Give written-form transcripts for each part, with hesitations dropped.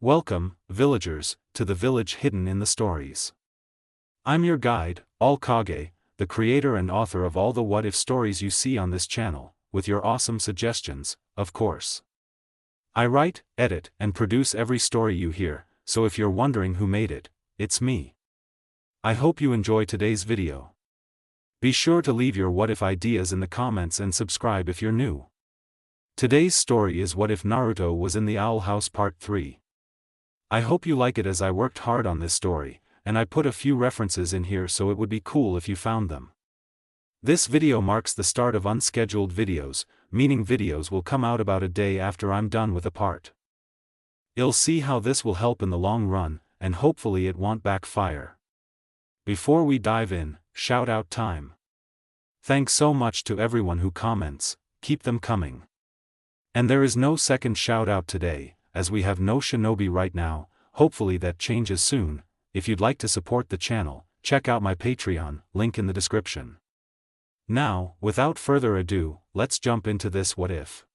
Welcome, villagers, to the village hidden in the stories. I'm your guide, All Kage, the creator and author of all the what-if stories you see on this channel, with your awesome suggestions, of course. I write, edit, and produce every story you hear, so if you're wondering who made it, it's me. I hope you enjoy today's video. Be sure to leave your what-if ideas in the comments and subscribe if you're new. Today's story is What If Naruto Was in the Owl House Part 3. I hope you like it as I worked hard on this story, and I put a few references in here so it would be cool if you found them. This video marks the start of unscheduled videos, meaning videos will come out about a day after I'm done with a part. You'll see how this will help in the long run, and hopefully it won't backfire. Before we dive in, shout out time. Thanks so much to everyone who comments, keep them coming. And there is no second shout out today, as we have no shinobi right now. Hopefully that changes soon. If you'd like to support the channel, check out my Patreon, link in the description. Now, without further ado, let's jump into this what if.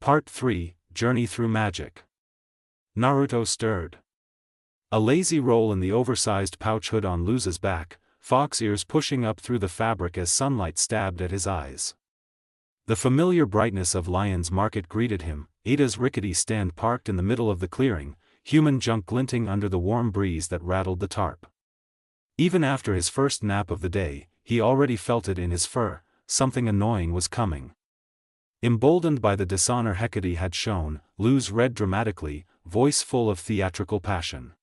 Part 3, Journey Through Magic. Naruto stirred. A lazy roll in the oversized pouch hood on Luz's back, fox ears pushing up through the fabric as sunlight stabbed at his eyes. The familiar brightness of Lion's Market greeted him, Ida's rickety stand parked in the middle of the clearing, human junk glinting under the warm breeze that rattled the tarp. Even after his first nap of the day, he already felt it in his fur, something annoying was coming. Emboldened by the dishonor Hecate had shown, Luz read dramatically, voice full of theatrical passion.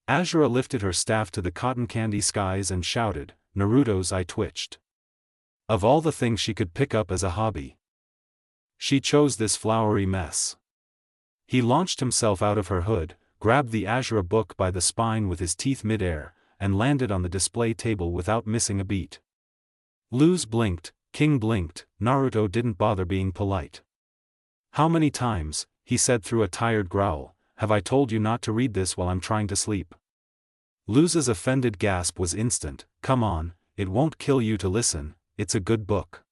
Azura lifted her staff to the cotton candy skies and shouted, Naruto's eye twitched. Of all the things she could pick up as a hobby, she chose this flowery mess. He launched himself out of her hood, grabbed the Azura book by the spine with his teeth mid-air, and landed on the display table without missing a beat. Luz blinked, King blinked, Naruto didn't bother being polite. How many times, he said through a tired growl, have I told you not to read this while I'm trying to sleep? Luz's offended gasp was instant, come on, it won't kill you to listen, it's a good book.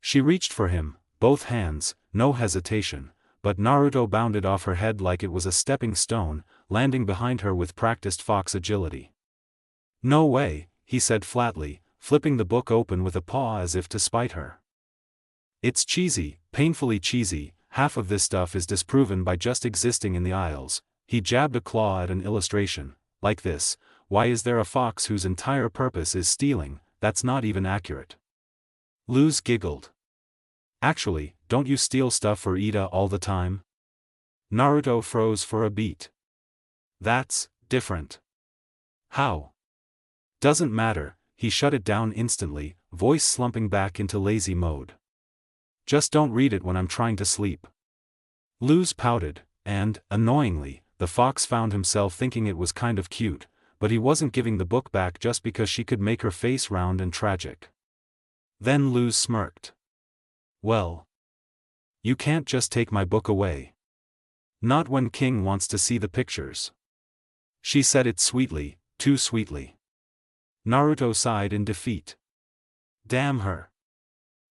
She reached for him, both hands, no hesitation, but Naruto bounded off her head like it was a stepping stone, landing behind her with practiced fox agility. No way, he said flatly, flipping the book open with a paw as if to spite her. It's cheesy, painfully cheesy, half of this stuff is disproven by just existing in the aisles. He jabbed a claw at an illustration, like this, why is there a fox whose entire purpose is stealing? That's not even accurate. Luz giggled. Actually, don't you steal stuff for Ida all the time? Naruto froze for a beat. That's different. How? Doesn't matter, he shut it down instantly, voice slumping back into lazy mode. Just don't read it when I'm trying to sleep. Luz pouted, and, annoyingly, the fox found himself thinking it was kind of cute, but he wasn't giving the book back just because she could make her face round and tragic. Then Luz smirked. Well, you can't just take my book away. Not when King wants to see the pictures. She said it sweetly, too sweetly. Naruto sighed in defeat. Damn her.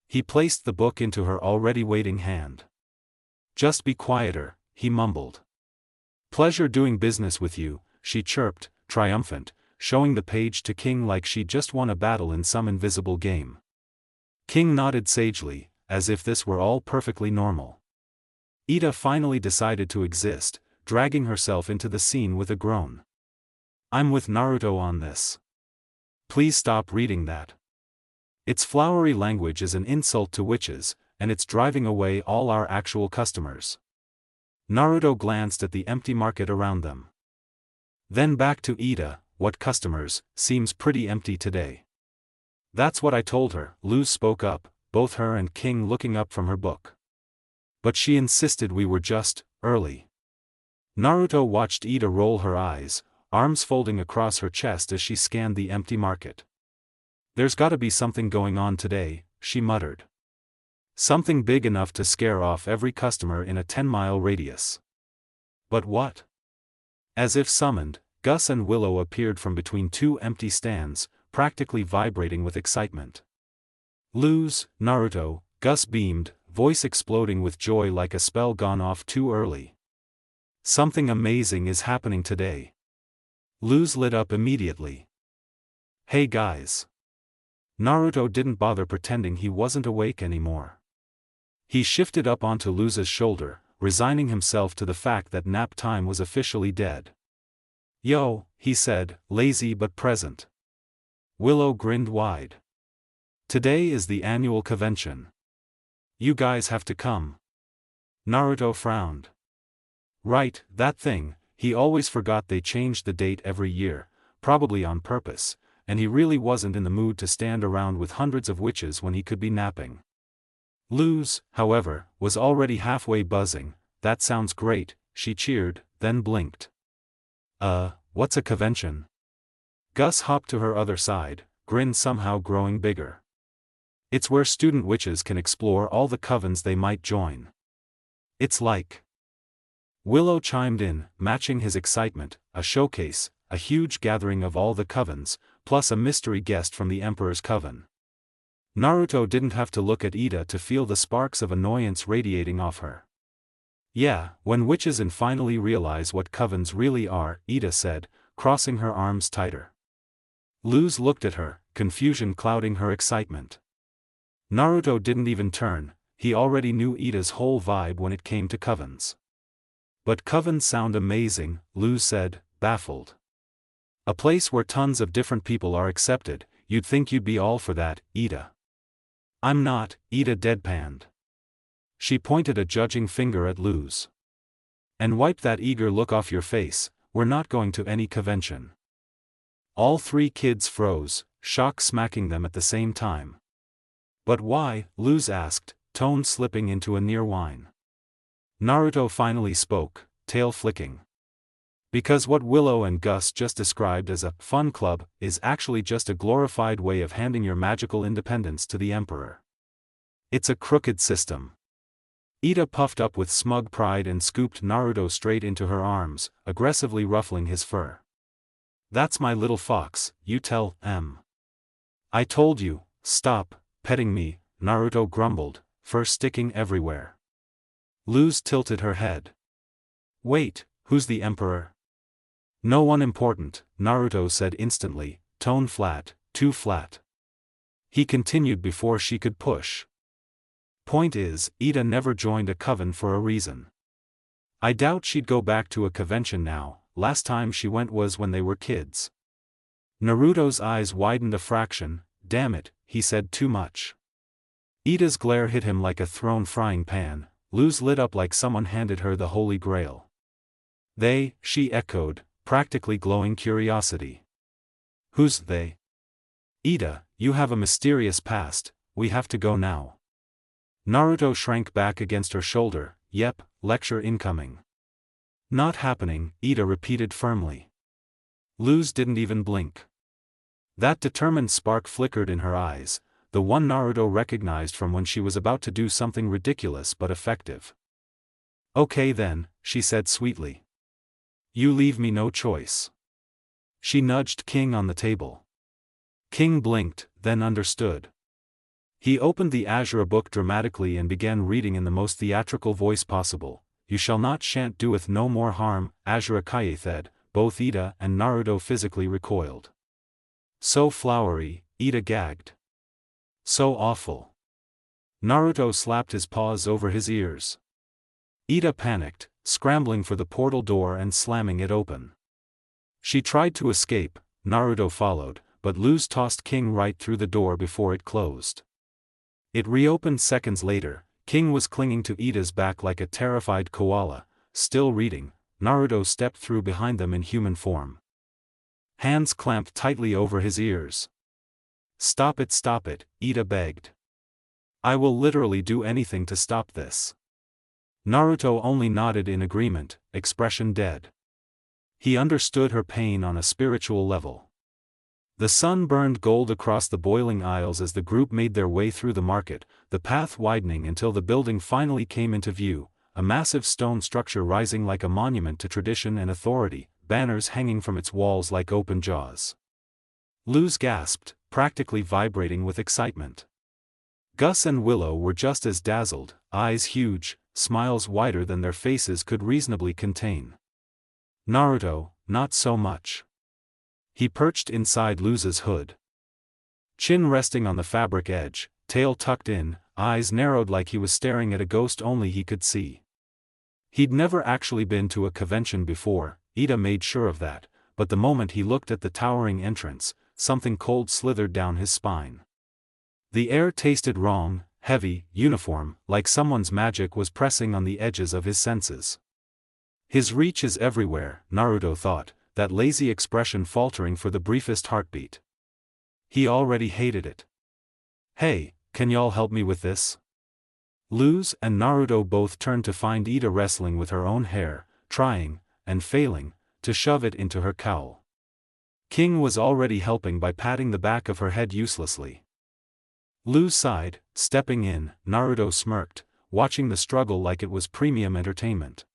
He placed the book into her already waiting hand. Just be quieter, he mumbled. Pleasure doing business with you, she chirped, triumphant, showing the page to King like she'd just won a battle in some invisible game. King nodded sagely, as if this were all perfectly normal. Ida finally decided to exist, dragging herself into the scene with a groan. I'm with Naruto on this. Please stop reading that. Its flowery language is an insult to witches, and it's driving away all our actual customers. Naruto glanced at the empty market around them. Then back to Ida, what customers, seems pretty empty today. That's what I told her, Luz spoke up, both her and King looking up from her book. But she insisted we were just early. Naruto watched Ida roll her eyes, arms folding across her chest as she scanned the empty market. There's gotta be something going on today, she muttered. Something big enough to scare off every customer in a 10-mile radius. But what? As if summoned, Gus and Willow appeared from between two empty stands, practically vibrating with excitement. Luz, Naruto, Gus beamed, voice exploding with joy like a spell gone off too early. Something amazing is happening today. Luz lit up immediately. Hey guys. Naruto didn't bother pretending he wasn't awake anymore. He shifted up onto Luz's shoulder, resigning himself to the fact that nap time was officially dead. Yo, he said, lazy but present. Willow grinned wide. Today is the annual convention. You guys have to come. Naruto frowned. Right, that thing. He always forgot they changed the date every year, probably on purpose, and he really wasn't in the mood to stand around with hundreds of witches when he could be napping. Luz, however, was already halfway buzzing. That sounds great, she cheered, then blinked. What's a convention? Gus hopped to her other side, grin somehow growing bigger. It's where student witches can explore all the covens they might join. It's like. Willow chimed in, matching his excitement, a showcase, a huge gathering of all the covens, plus a mystery guest from the Emperor's coven. Naruto didn't have to look at Ida to feel the sparks of annoyance radiating off her. Yeah, when witches finally realize what covens really are, Ida said, crossing her arms tighter. Luz looked at her, confusion clouding her excitement. Naruto didn't even turn, he already knew Ida's whole vibe when it came to covens. But covens sound amazing, Luz said, baffled. A place where tons of different people are accepted, you'd think you'd be all for that, Ida. I'm not, Ida deadpanned. She pointed a judging finger at Luz. And wiped that eager look off your face, we're not going to any convention. All three kids froze, shock smacking them at the same time. But why? Luz asked, tone slipping into a near whine. Naruto finally spoke, tail flicking. Because what Willow and Gus just described as a fun club is actually just a glorified way of handing your magical independence to the Emperor. It's a crooked system. Ida puffed up with smug pride and scooped Naruto straight into her arms, aggressively ruffling his fur. That's my little fox, you tell M. I told you, stop petting me, Naruto grumbled, fur sticking everywhere. Luz tilted her head. Wait, who's the Emperor? No one important, Naruto said instantly, tone flat, too flat. He continued before she could push. Point is, Ida never joined a coven for a reason. I doubt she'd go back to a convention now, last time she went was when they were kids. Naruto's eyes widened a fraction, damn it, he said too much. Ida's glare hit him like a thrown frying pan, Luz lit up like someone handed her the Holy Grail. They, she echoed, practically glowing curiosity. Who's they? Ida, you have a mysterious past, we have to go now. Naruto shrank back against her shoulder, yep, lecture incoming. Not happening, Ida repeated firmly. Luz didn't even blink. That determined spark flickered in her eyes, the one Naruto recognized from when she was about to do something ridiculous but effective. Okay then, she said sweetly. You leave me no choice. She nudged King on the table. King blinked, then understood. He opened the Azure book dramatically and began reading in the most theatrical voice possible. You shall not shan't doeth no more harm, Azure Kayethed. Both Ida and Naruto physically recoiled. So flowery, Ida gagged. So awful. Naruto slapped his paws over his ears. Ida panicked, scrambling for the portal door and slamming it open. She tried to escape, Naruto followed, but Luz tossed King right through the door before it closed. It reopened seconds later. King was clinging to Ida's back like a terrified koala, still reading. Naruto stepped through behind them in human form. Hands clamped tightly over his ears. Stop it, Ida begged. I will literally do anything to stop this. Naruto only nodded in agreement, expression dead. He understood her pain on a spiritual level. The sun burned gold across the boiling aisles as the group made their way through the market, the path widening until the building finally came into view, a massive stone structure rising like a monument to tradition and authority, banners hanging from its walls like open jaws. Luz gasped, practically vibrating with excitement. Gus and Willow were just as dazzled, eyes huge, smiles wider than their faces could reasonably contain. Naruto, not so much. He perched inside Luz's hood. Chin resting on the fabric edge, tail tucked in, eyes narrowed like he was staring at a ghost only he could see. He'd never actually been to a convention before, Ida made sure of that, but the moment he looked at the towering entrance, something cold slithered down his spine. The air tasted wrong, heavy, uniform, like someone's magic was pressing on the edges of his senses. His reach is everywhere, Naruto thought, that lazy expression faltering for the briefest heartbeat. He already hated it. Hey, can y'all help me with this? Luz and Naruto both turned to find Ida wrestling with her own hair, trying, and failing, to shove it into her cowl. King was already helping by patting the back of her head uselessly. Luz sighed, stepping in. Naruto smirked, watching the struggle like it was premium entertainment.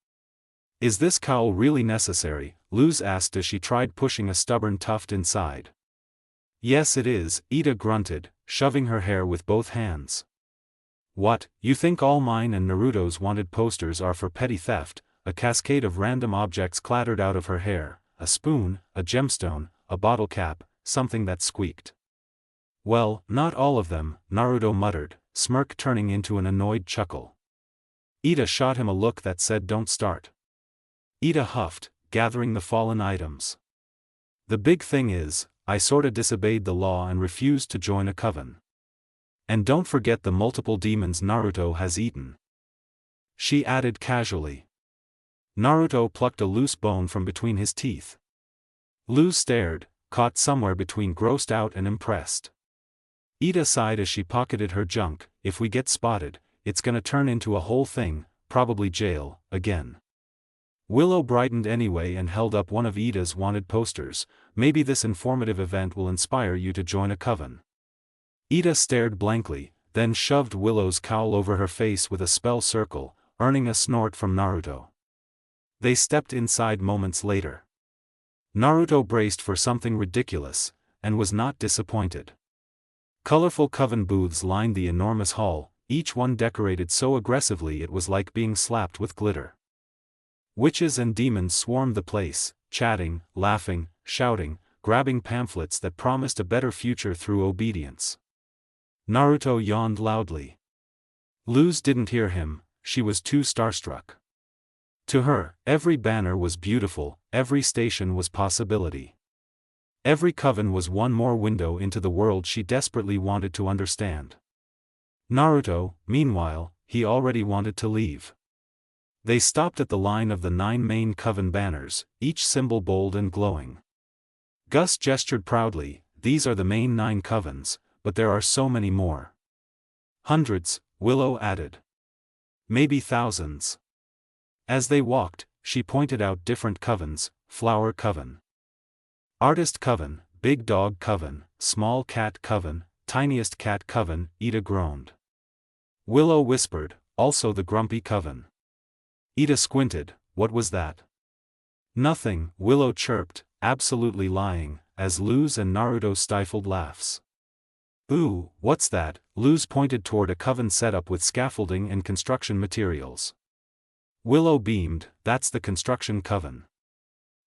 Is this cowl really necessary? Luz asked as she tried pushing a stubborn tuft inside. Yes it is, Ida grunted, shoving her hair with both hands. What, you think all mine and Naruto's wanted posters are for petty theft? A cascade of random objects clattered out of her hair, a spoon, a gemstone, a bottle cap, something that squeaked. Well, not all of them, Naruto muttered, smirk turning into an annoyed chuckle. Ida shot him a look that said don't start. Ida huffed, gathering the fallen items. The big thing is, I sorta disobeyed the law and refused to join a coven. And don't forget the multiple demons Naruto has eaten. She added casually. Naruto plucked a loose bone from between his teeth. Luz stared, caught somewhere between grossed out and impressed. Ida sighed as she pocketed her junk. If we get spotted, it's gonna turn into a whole thing, probably jail, again. Willow brightened anyway and held up one of Ida's wanted posters. Maybe this informative event will inspire you to join a coven. Ida stared blankly, then shoved Willow's cowl over her face with a spell circle, earning a snort from Naruto. They stepped inside moments later. Naruto braced for something ridiculous, and was not disappointed. Colorful coven booths lined the enormous hall, each one decorated so aggressively it was like being slapped with glitter. Witches and demons swarmed the place, chatting, laughing, shouting, grabbing pamphlets that promised a better future through obedience. Naruto yawned loudly. Luz didn't hear him, she was too starstruck. To her, every banner was beautiful, every station was possibility. Every coven was one more window into the world she desperately wanted to understand. Naruto, meanwhile, he already wanted to leave. They stopped at the line of the 9 main coven banners, each symbol bold and glowing. Gus gestured proudly, these are the main 9 covens, but there are so many more. Hundreds, Willow added. Maybe thousands. As they walked, she pointed out different covens: Flower Coven, Artist Coven, Big Dog Coven, Small Cat Coven, Tiniest Cat Coven. Ida groaned. Willow whispered, also the Grumpy Coven. Ida squinted, what was that? Nothing, Willow chirped, absolutely lying, as Luz and Naruto stifled laughs. Ooh, what's that? Luz pointed toward a coven setup with scaffolding and construction materials. Willow beamed, that's the construction coven.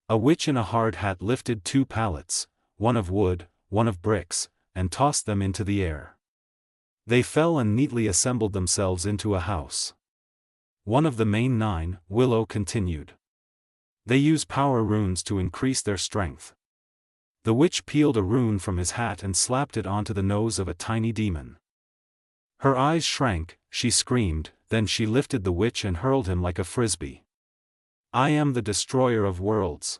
A witch in a hard hat lifted 2 pallets, one of wood, one of bricks, and tossed them into the air. They fell and neatly assembled themselves into a house. One of the main 9, Willow continued. They use power runes to increase their strength. The witch peeled a rune from his hat and slapped it onto the nose of a tiny demon. Her eyes shrank, she screamed, then she lifted the witch and hurled him like a frisbee. I am the destroyer of worlds.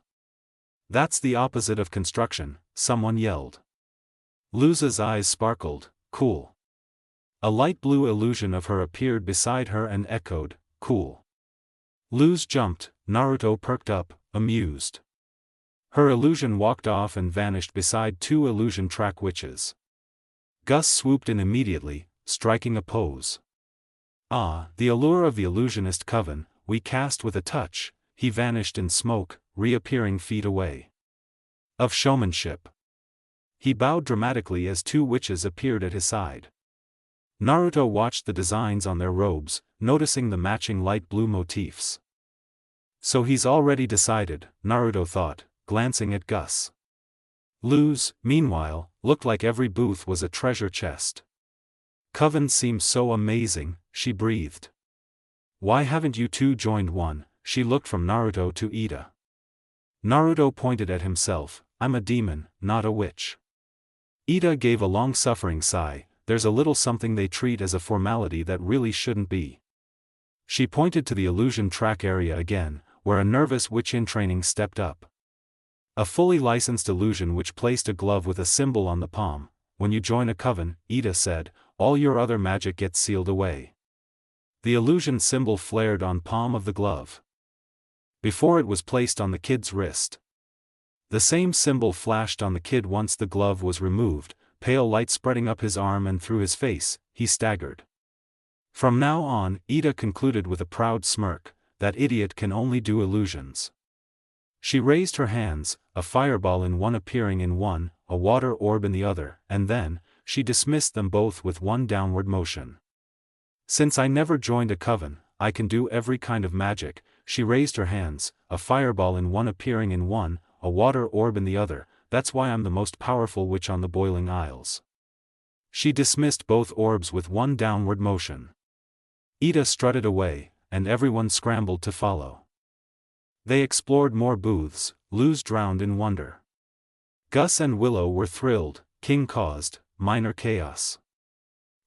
That's the opposite of construction, someone yelled. Luz's eyes sparkled, cool. A light blue illusion of her appeared beside her and echoed, cool. Luz jumped, Naruto perked up, amused. Her illusion walked off and vanished beside 2 illusion track witches. Gus swooped in immediately, striking a pose. Ah, the allure of the illusionist coven, we cast with a touch. He vanished in smoke, reappearing feet away. Of showmanship. He bowed dramatically as 2 witches appeared at his side. Naruto watched the designs on their robes, noticing the matching light blue motifs. So he's already decided, Naruto thought, glancing at Gus. Luz, meanwhile, looked like every booth was a treasure chest. Coven seems so amazing, she breathed. Why haven't you two joined one? She looked from Naruto to Ida. Naruto pointed at himself, I'm a demon, not a witch. Ida gave a long-suffering sigh, there's a little something they treat as a formality that really shouldn't be. She pointed to the illusion track area again, where a nervous witch in training stepped up. A fully licensed illusion which placed a glove with a symbol on the palm. When you join a coven, Ida said, all your other magic gets sealed away. The illusion symbol flared on palm of the glove. Before it was placed on the kid's wrist. The same symbol flashed on the kid once the glove was removed, pale light spreading up his arm and through his face, he staggered. From now on, Ida concluded with a proud smirk, that idiot can only do illusions. She raised her hands, a fireball in one appearing in one, a water orb in the other, and then, she dismissed them both with one downward motion. Since I never joined a coven, I can do every kind of magic. She raised her hands, a fireball in one appearing in one, a water orb in the other, that's why I'm the most powerful witch on the Boiling Isles. She dismissed both orbs with one downward motion. Ida strutted away, and everyone scrambled to follow. They explored more booths, Luz drowned in wonder. Gus and Willow were thrilled, King caused minor chaos.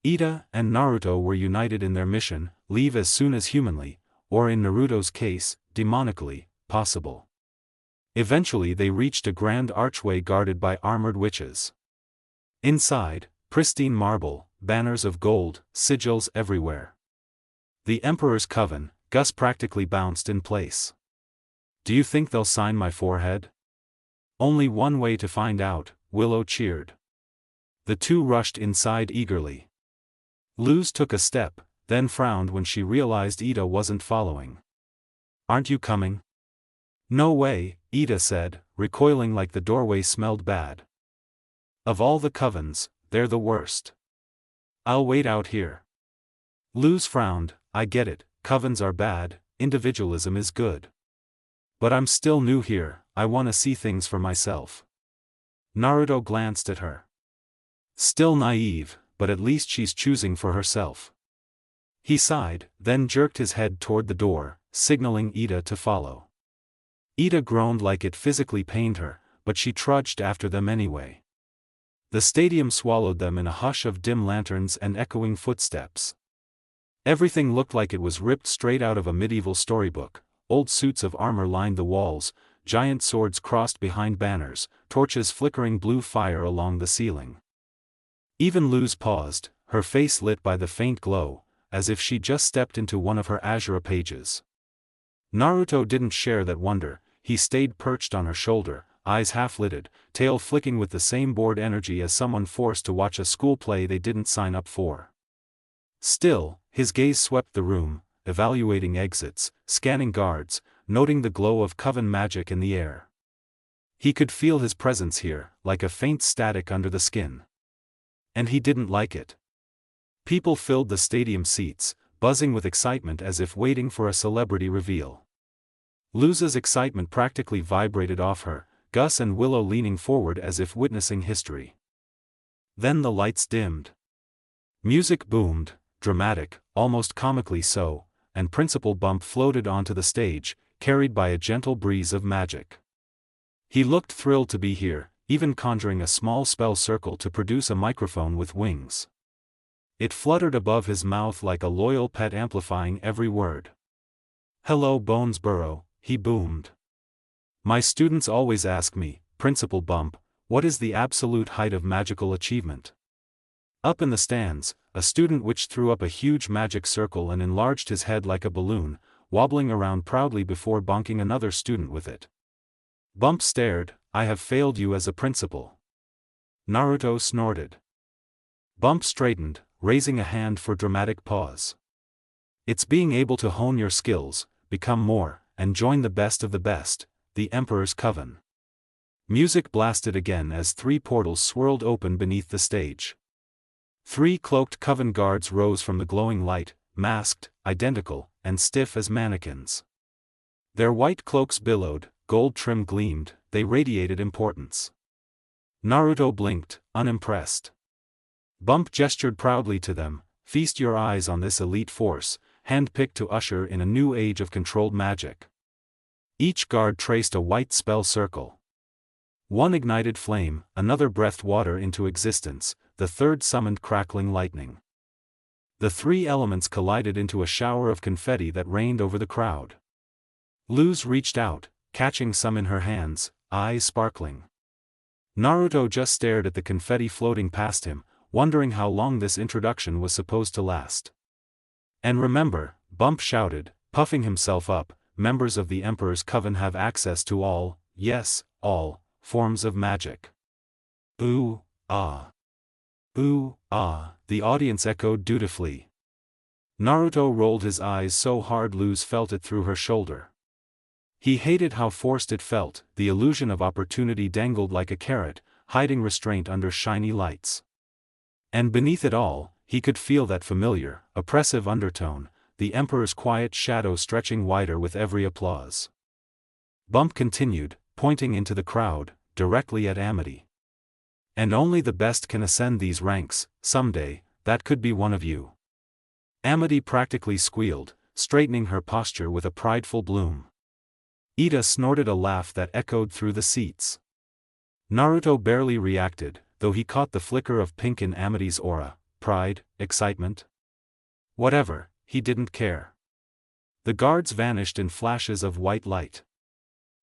Ida and Naruto were united in their mission, leave as soon as humanly, or in Naruto's case, demonically, possible. Eventually they reached a grand archway guarded by armored witches. Inside, pristine marble, banners of gold, sigils everywhere. The Emperor's Coven, Gus practically bounced in place. Do you think they'll sign my forehead? Only one way to find out, Willow cheered. The two rushed inside eagerly. Luz took a step, then frowned when she realized Ida wasn't following. Aren't you coming? No way, Ida said, recoiling like the doorway smelled bad. Of all the covens, they're the worst. I'll wait out here. Luz frowned, I get it, covens are bad, individualism is good. But I'm still new here, I want to see things for myself. Naruto glanced at her. Still naive, but at least she's choosing for herself. He sighed, then jerked his head toward the door, signaling Ida to follow. Ida groaned like it physically pained her, but she trudged after them anyway. The stadium swallowed them in a hush of dim lanterns and echoing footsteps. Everything looked like it was ripped straight out of a medieval storybook. Old suits of armor lined the walls, giant swords crossed behind banners, torches flickering blue fire along the ceiling. Even Luz paused, her face lit by the faint glow, as if she just stepped into one of her Azure pages. Naruto didn't share that wonder, he stayed perched on her shoulder, eyes half-lidded, tail flicking with the same bored energy as someone forced to watch a school play they didn't sign up for. Still, his gaze swept the room, evaluating exits, scanning guards, noting the glow of coven magic in the air. He could feel his presence here, like a faint static under the skin. And he didn't like it. People filled the stadium seats, buzzing with excitement as if waiting for a celebrity reveal. Luz's excitement practically vibrated off her, Gus and Willow leaning forward as if witnessing history. Then the lights dimmed. Music boomed, dramatic, almost comically so, and Principal Bump floated onto the stage, carried by a gentle breeze of magic. He looked thrilled to be here, even conjuring a small spell circle to produce a microphone with wings. It fluttered above his mouth like a loyal pet amplifying every word. Hello Bonesborough, he boomed. My students always ask me, Principal Bump, what is the absolute height of magical achievement? Up in the stands, a student witch threw up a huge magic circle and enlarged his head like a balloon, wobbling around proudly before bonking another student with it. Bump stared, I have failed you as a principal. Naruto snorted. Bump straightened, raising a hand for dramatic pause. It's being able to hone your skills, become more, and join the best of the best, the Emperor's Coven. Music blasted again as 3 portals swirled open beneath the stage. 3 cloaked coven guards rose from the glowing light, masked, identical, and stiff as mannequins. Their white cloaks billowed, gold trim gleamed, they radiated importance. Naruto blinked, unimpressed. Bump gestured proudly to them, feast your eyes on this elite force, hand-picked to usher in a new age of controlled magic. Each guard traced a white spell circle. One ignited flame, another breathed water into existence, the third summoned crackling lightning. The 3 elements collided into a shower of confetti that rained over the crowd. Luz reached out, catching some in her hands, eyes sparkling. Naruto just stared at the confetti floating past him, wondering how long this introduction was supposed to last. And remember, Bump shouted, puffing himself up, members of the Emperor's Coven have access to all, yes, all, forms of magic. Ooh, ah. Ooh, ah, the audience echoed dutifully. Naruto rolled his eyes so hard Luz felt it through her shoulder. He hated how forced it felt, the illusion of opportunity dangled like a carrot, hiding restraint under shiny lights. And beneath it all, he could feel that familiar, oppressive undertone, the Emperor's quiet shadow stretching wider with every applause. Bump continued, pointing into the crowd, directly at Amity. And only the best can ascend these ranks, someday, that could be one of you. Amity practically squealed, straightening her posture with a prideful bloom. Ida snorted a laugh that echoed through the seats. Naruto barely reacted, though he caught the flicker of pink in Amity's aura, pride, excitement. Whatever, he didn't care. The guards vanished in flashes of white light.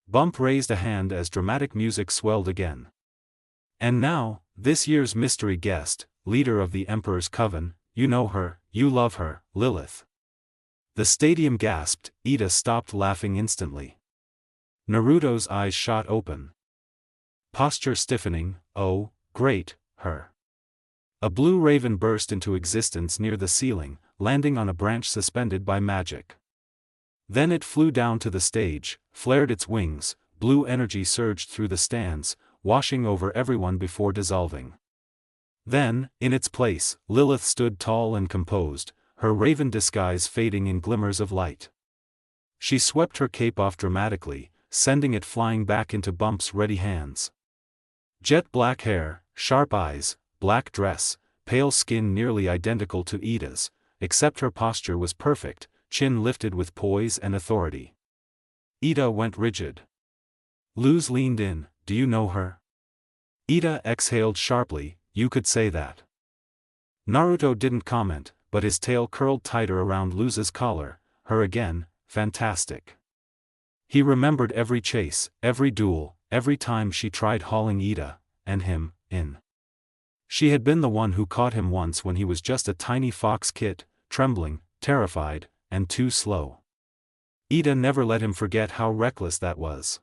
Bump raised a hand as dramatic music swelled again. And now, this year's mystery guest, leader of the Emperor's Coven, you know her, you love her, Lilith. The stadium gasped, Ida stopped laughing instantly. Naruto's eyes shot open. Posture stiffening, oh, great, her. A blue raven burst into existence near the ceiling, landing on a branch suspended by magic. Then it flew down to the stage, flared its wings, blue energy surged through the stands, washing over everyone before dissolving. Then, in its place, Lilith stood tall and composed, her raven disguise fading in glimmers of light. She swept her cape off dramatically, sending it flying back into Bump's ready hands. Jet black hair, sharp eyes, black dress, pale skin nearly identical to Ida's, except her posture was perfect, chin lifted with poise and authority. Ida went rigid. Luz leaned in, do you know her? Ida exhaled sharply, you could say that. Naruto didn't comment, but his tail curled tighter around Luz's collar, her again, fantastic. He remembered every chase, every duel, every time she tried hauling Ida, and him, in. She had been the one who caught him once when he was just a tiny fox kit, trembling, terrified, and too slow. Ida never let him forget how reckless that was.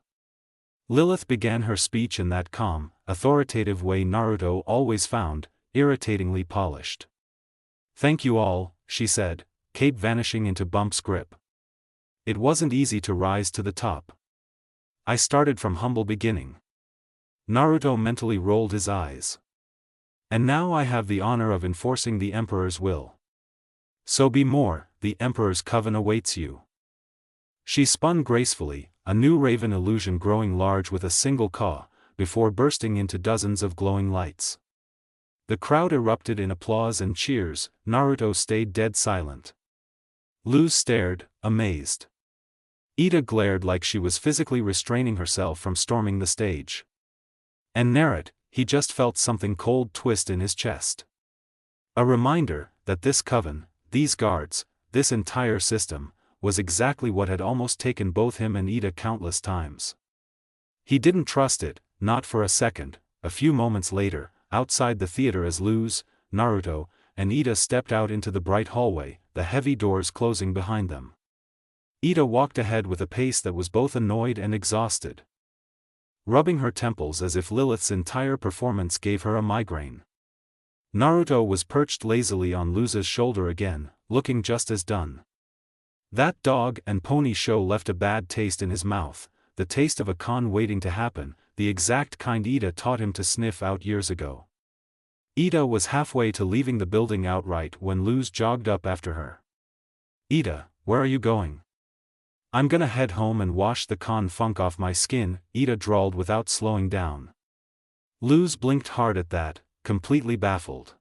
Lilith began her speech in that calm, authoritative way Naruto always found, irritatingly polished. Thank you all, she said, cape vanishing into Bump's grip. It wasn't easy to rise to the top. I started from humble beginning. Naruto mentally rolled his eyes. And now I have the honor of enforcing the Emperor's will. So be more, the Emperor's Coven awaits you. She spun gracefully, a new raven illusion growing large with a single caw, before bursting into dozens of glowing lights. The crowd erupted in applause and cheers, Naruto stayed dead silent. Luz stared, amazed. Ida glared like she was physically restraining herself from storming the stage. And Naruto, he just felt something cold twist in his chest. A reminder that this coven, these guards, this entire system, was exactly what had almost taken both him and Ida countless times. He didn't trust it, not for a second. A few moments later, outside the theater as Luz, Naruto, and Ida stepped out into the bright hallway, the heavy doors closing behind them. Ida walked ahead with a pace that was both annoyed and exhausted, rubbing her temples as if Lilith's entire performance gave her a migraine. Naruto was perched lazily on Luz's shoulder again, looking just as done. That dog and pony show left a bad taste in his mouth, the taste of a con waiting to happen, the exact kind Ida taught him to sniff out years ago. Ida was halfway to leaving the building outright when Luz jogged up after her. Ida, where are you going? I'm gonna head home and wash the con funk off my skin, Ida drawled without slowing down. Luz blinked hard at that, completely baffled.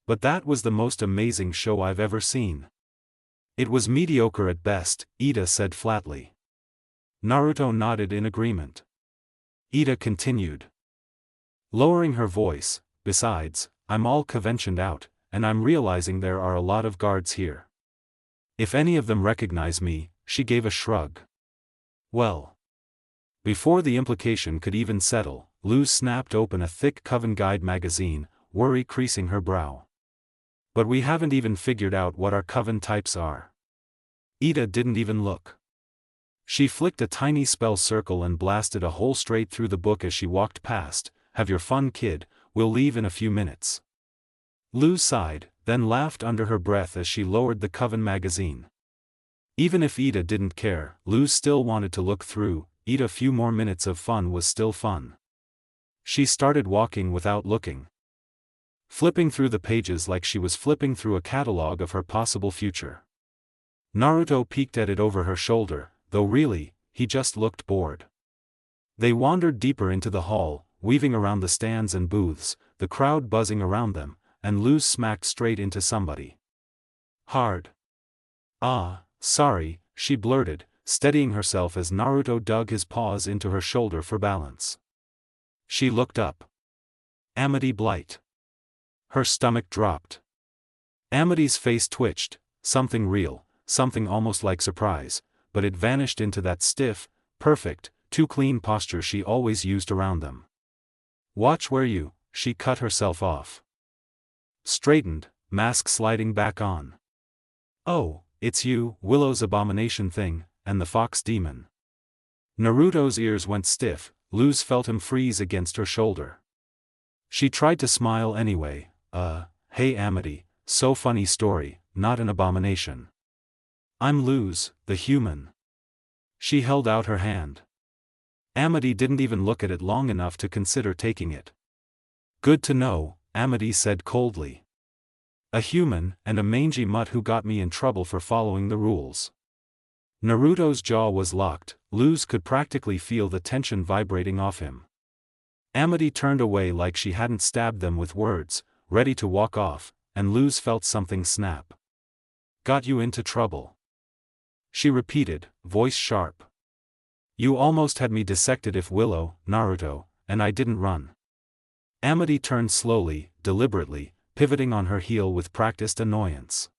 But that was the most amazing show I've ever seen. It was mediocre at best, Ida said flatly. Naruto nodded in agreement. Ida continued, lowering her voice, besides, I'm all conventioned out, and I'm realizing there are a lot of guards here. If any of them recognize me, she gave a shrug. Well. Before the implication could even settle, Luz snapped open a thick Coven Guide magazine, worry creasing her brow. But we haven't even figured out what our Coven types are. Ida didn't even look. She flicked a tiny spell circle and blasted a hole straight through the book as she walked past. Have your fun, kid, we'll leave in a few minutes. Luz sighed, then laughed under her breath as she lowered the Coven magazine. Even if Ida didn't care, Luz still wanted to look through. A few more minutes of fun was still fun. She started walking without looking, flipping through the pages like she was flipping through a catalog of her possible future. Naruto peeked at it over her shoulder, though really, he just looked bored. They wandered deeper into the hall, weaving around the stands and booths, the crowd buzzing around them, and Luz smacked straight into somebody. Hard. Ah, sorry, she blurted, steadying herself as Naruto dug his paws into her shoulder for balance. She looked up. Amity Blight. Her stomach dropped. Amity's face twitched, something real, something almost like surprise, but it vanished into that stiff, perfect, too clean posture she always used around them. Watch where you, she cut herself off. Straightened, mask sliding back on. Oh, it's you, Willow's abomination thing, and the fox demon. Naruto's ears went stiff, Luz felt him freeze against her shoulder. She tried to smile anyway. Hey Amity, so funny story, not an abomination. I'm Luz, the human. She held out her hand. Amity didn't even look at it long enough to consider taking it. Good to know, Amity said coldly. A human, and a mangy mutt who got me in trouble for following the rules. Naruto's jaw was locked, Luz could practically feel the tension vibrating off him. Amity turned away like she hadn't stabbed them with words, ready to walk off, and Luz felt something snap. Got you into trouble. She repeated, voice sharp. You almost had me dissected if Willow, Naruto, and I didn't run. Amity turned slowly, deliberately, pivoting on her heel with practiced annoyance.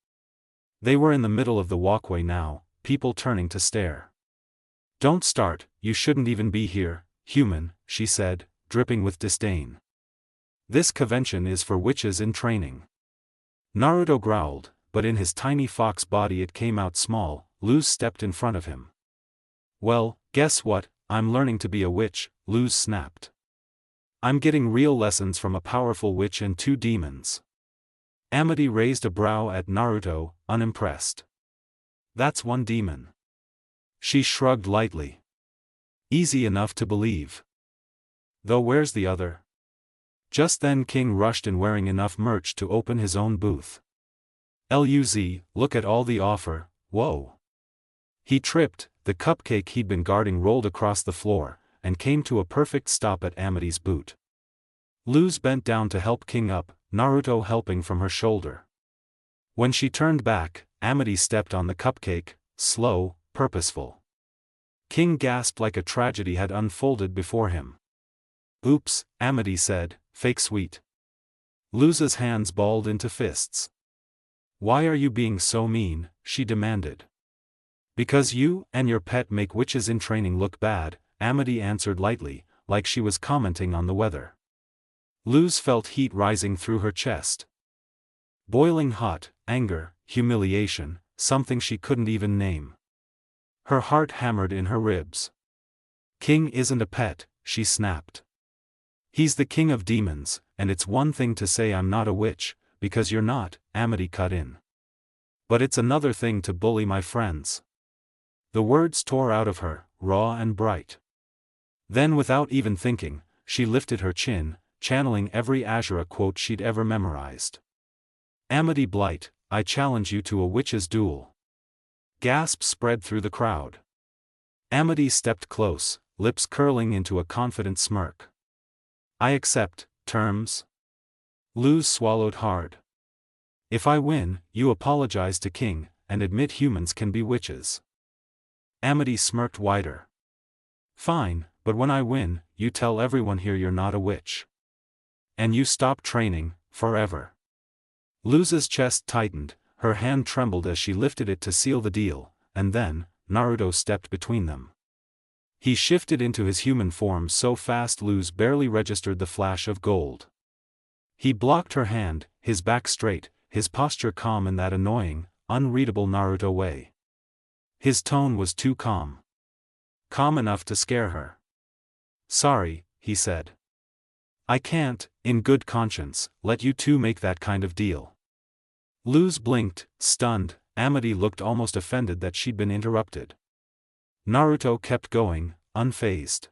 They were in the middle of the walkway now, people turning to stare. Don't start, you shouldn't even be here, human, she said, dripping with disdain. This convention is for witches in training. Naruto growled, but in his tiny fox body it came out small. Luz stepped in front of him. Well, guess what, I'm learning to be a witch, Luz snapped. I'm getting real lessons from a powerful witch and 2 demons. Amity raised a brow at Naruto, unimpressed. That's 1 demon. She shrugged lightly. Easy enough to believe. Though where's the other? Just then King rushed in wearing enough merch to open his own booth. Luz, look at all the offer, whoa. He tripped, the cupcake he'd been guarding rolled across the floor, and came to a perfect stop at Amity's boot. Luz bent down to help King up, Naruto helping from her shoulder. When she turned back, Amity stepped on the cupcake, slow, purposeful. King gasped like a tragedy had unfolded before him. Oops, Amity said, fake sweet. Luz's hands balled into fists. Why are you being so mean, she demanded. Because you and your pet make witches in training look bad, Amity answered lightly, like she was commenting on the weather. Luz felt heat rising through her chest. Boiling hot, anger, humiliation, something she couldn't even name. Her heart hammered in her ribs. King isn't a pet, she snapped. He's the king of demons, and it's one thing to say I'm not a witch, because you're not, Amity cut in. But it's another thing to bully my friends. The words tore out of her, raw and bright. Then without even thinking, she lifted her chin, channeling every Ashura quote she'd ever memorized. "Amity Blight, I challenge you to a witch's duel." Gasps spread through the crowd. Amity stepped close, lips curling into a confident smirk. "I accept, terms." Luz swallowed hard. "If I win, you apologize to King, and admit humans can be witches." Amity smirked wider. "Fine, but when I win, you tell everyone here you're not a witch. And you stop training, forever." Luz's chest tightened, her hand trembled as she lifted it to seal the deal, and then, Naruto stepped between them. He shifted into his human form so fast Luz barely registered the flash of gold. He blocked her hand, his back straight, his posture calm in that annoying, unreadable Naruto way. His tone was too calm. Calm enough to scare her. "Sorry," he said. "I can't, in good conscience, let you two make that kind of deal." Luz blinked, stunned. Amity looked almost offended that she'd been interrupted. Naruto kept going, unfazed.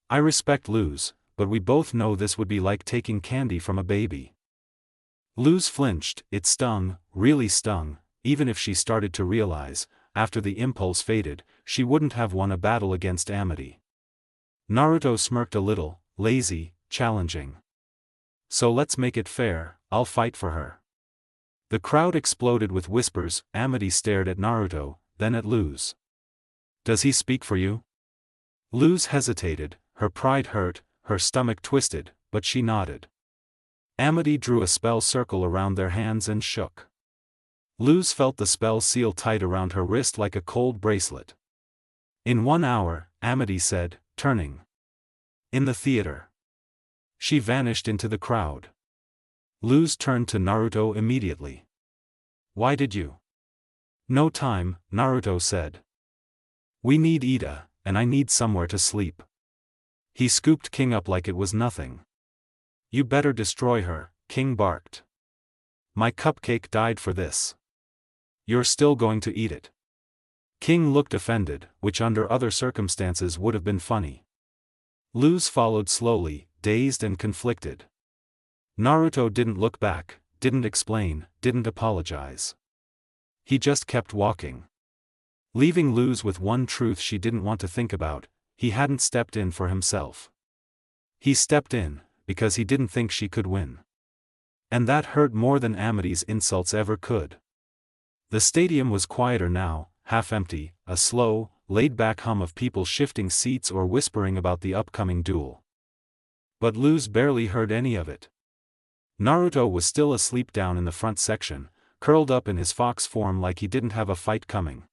"I respect Luz, but we both know this would be like taking candy from a baby." Luz flinched. It stung, really stung, even if she started to realize, after the impulse faded, she wouldn't have won a battle against Amity. Naruto smirked a little, lazy, challenging. "So let's make it fair, I'll fight for her." The crowd exploded with whispers. Amity stared at Naruto, then at Luz. "Does he speak for you?" Luz hesitated, her pride hurt, her stomach twisted, but she nodded. Amity drew a spell circle around their hands and shook. Luz felt the spell seal tight around her wrist like a cold bracelet. "In 1 hour," Amity said, turning. "In the theater." She vanished into the crowd. Luz turned to Naruto immediately. "Why did you?" "No time," Naruto said. "We need Ida, and I need somewhere to sleep." He scooped King up like it was nothing. "You better destroy her," King barked. "My cupcake died for this. You're still going to eat it." King looked offended, which under other circumstances would have been funny. Luz followed slowly, dazed and conflicted. Naruto didn't look back, didn't explain, didn't apologize. He just kept walking. Leaving Luz with one truth she didn't want to think about: he hadn't stepped in for himself. He stepped in, because he didn't think she could win. And that hurt more than Amity's insults ever could. The stadium was quieter now, half empty, a slow, laid-back hum of people shifting seats or whispering about the upcoming duel. But Luz barely heard any of it. Naruto was still asleep down in the front section, curled up in his fox form like he didn't have a fight coming.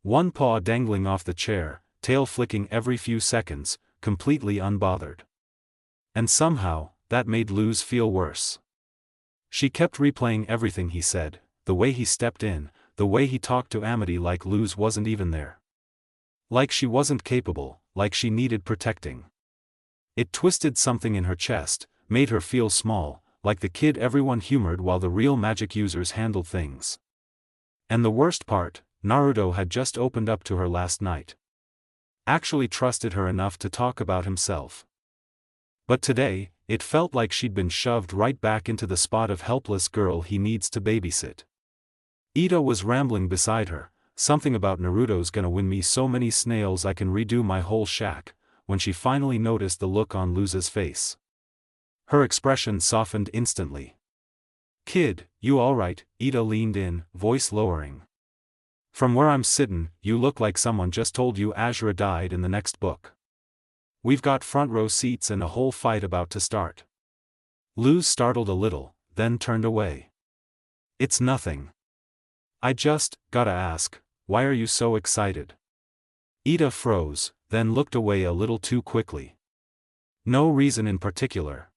One paw dangling off the chair, tail flicking every few seconds, completely unbothered. And somehow, that made Luz feel worse. She kept replaying everything he said, the way he stepped in, the way he talked to Amity like Luz wasn't even there. Like she wasn't capable, like she needed protecting. It twisted something in her chest, made her feel small, like the kid everyone humored while the real magic users handled things. And the worst part, Naruto had just opened up to her last night. Actually trusted her enough to talk about himself. But today, it felt like she'd been shoved right back into the spot of helpless girl he needs to babysit. Ida was rambling beside her, something about "Naruto's gonna win me so many snails I can redo my whole shack," when she finally noticed the look on Luz's face. Her expression softened instantly. "Kid, you alright?" Ida leaned in, voice lowering. "From where I'm sittin', you look like someone just told you Ashura died in the next book. We've got front row seats and a whole fight about to start." Luz startled a little, then turned away. "It's nothing. I just gotta ask, why are you so excited?" Ida froze, then looked away a little too quickly. "No reason in particular,"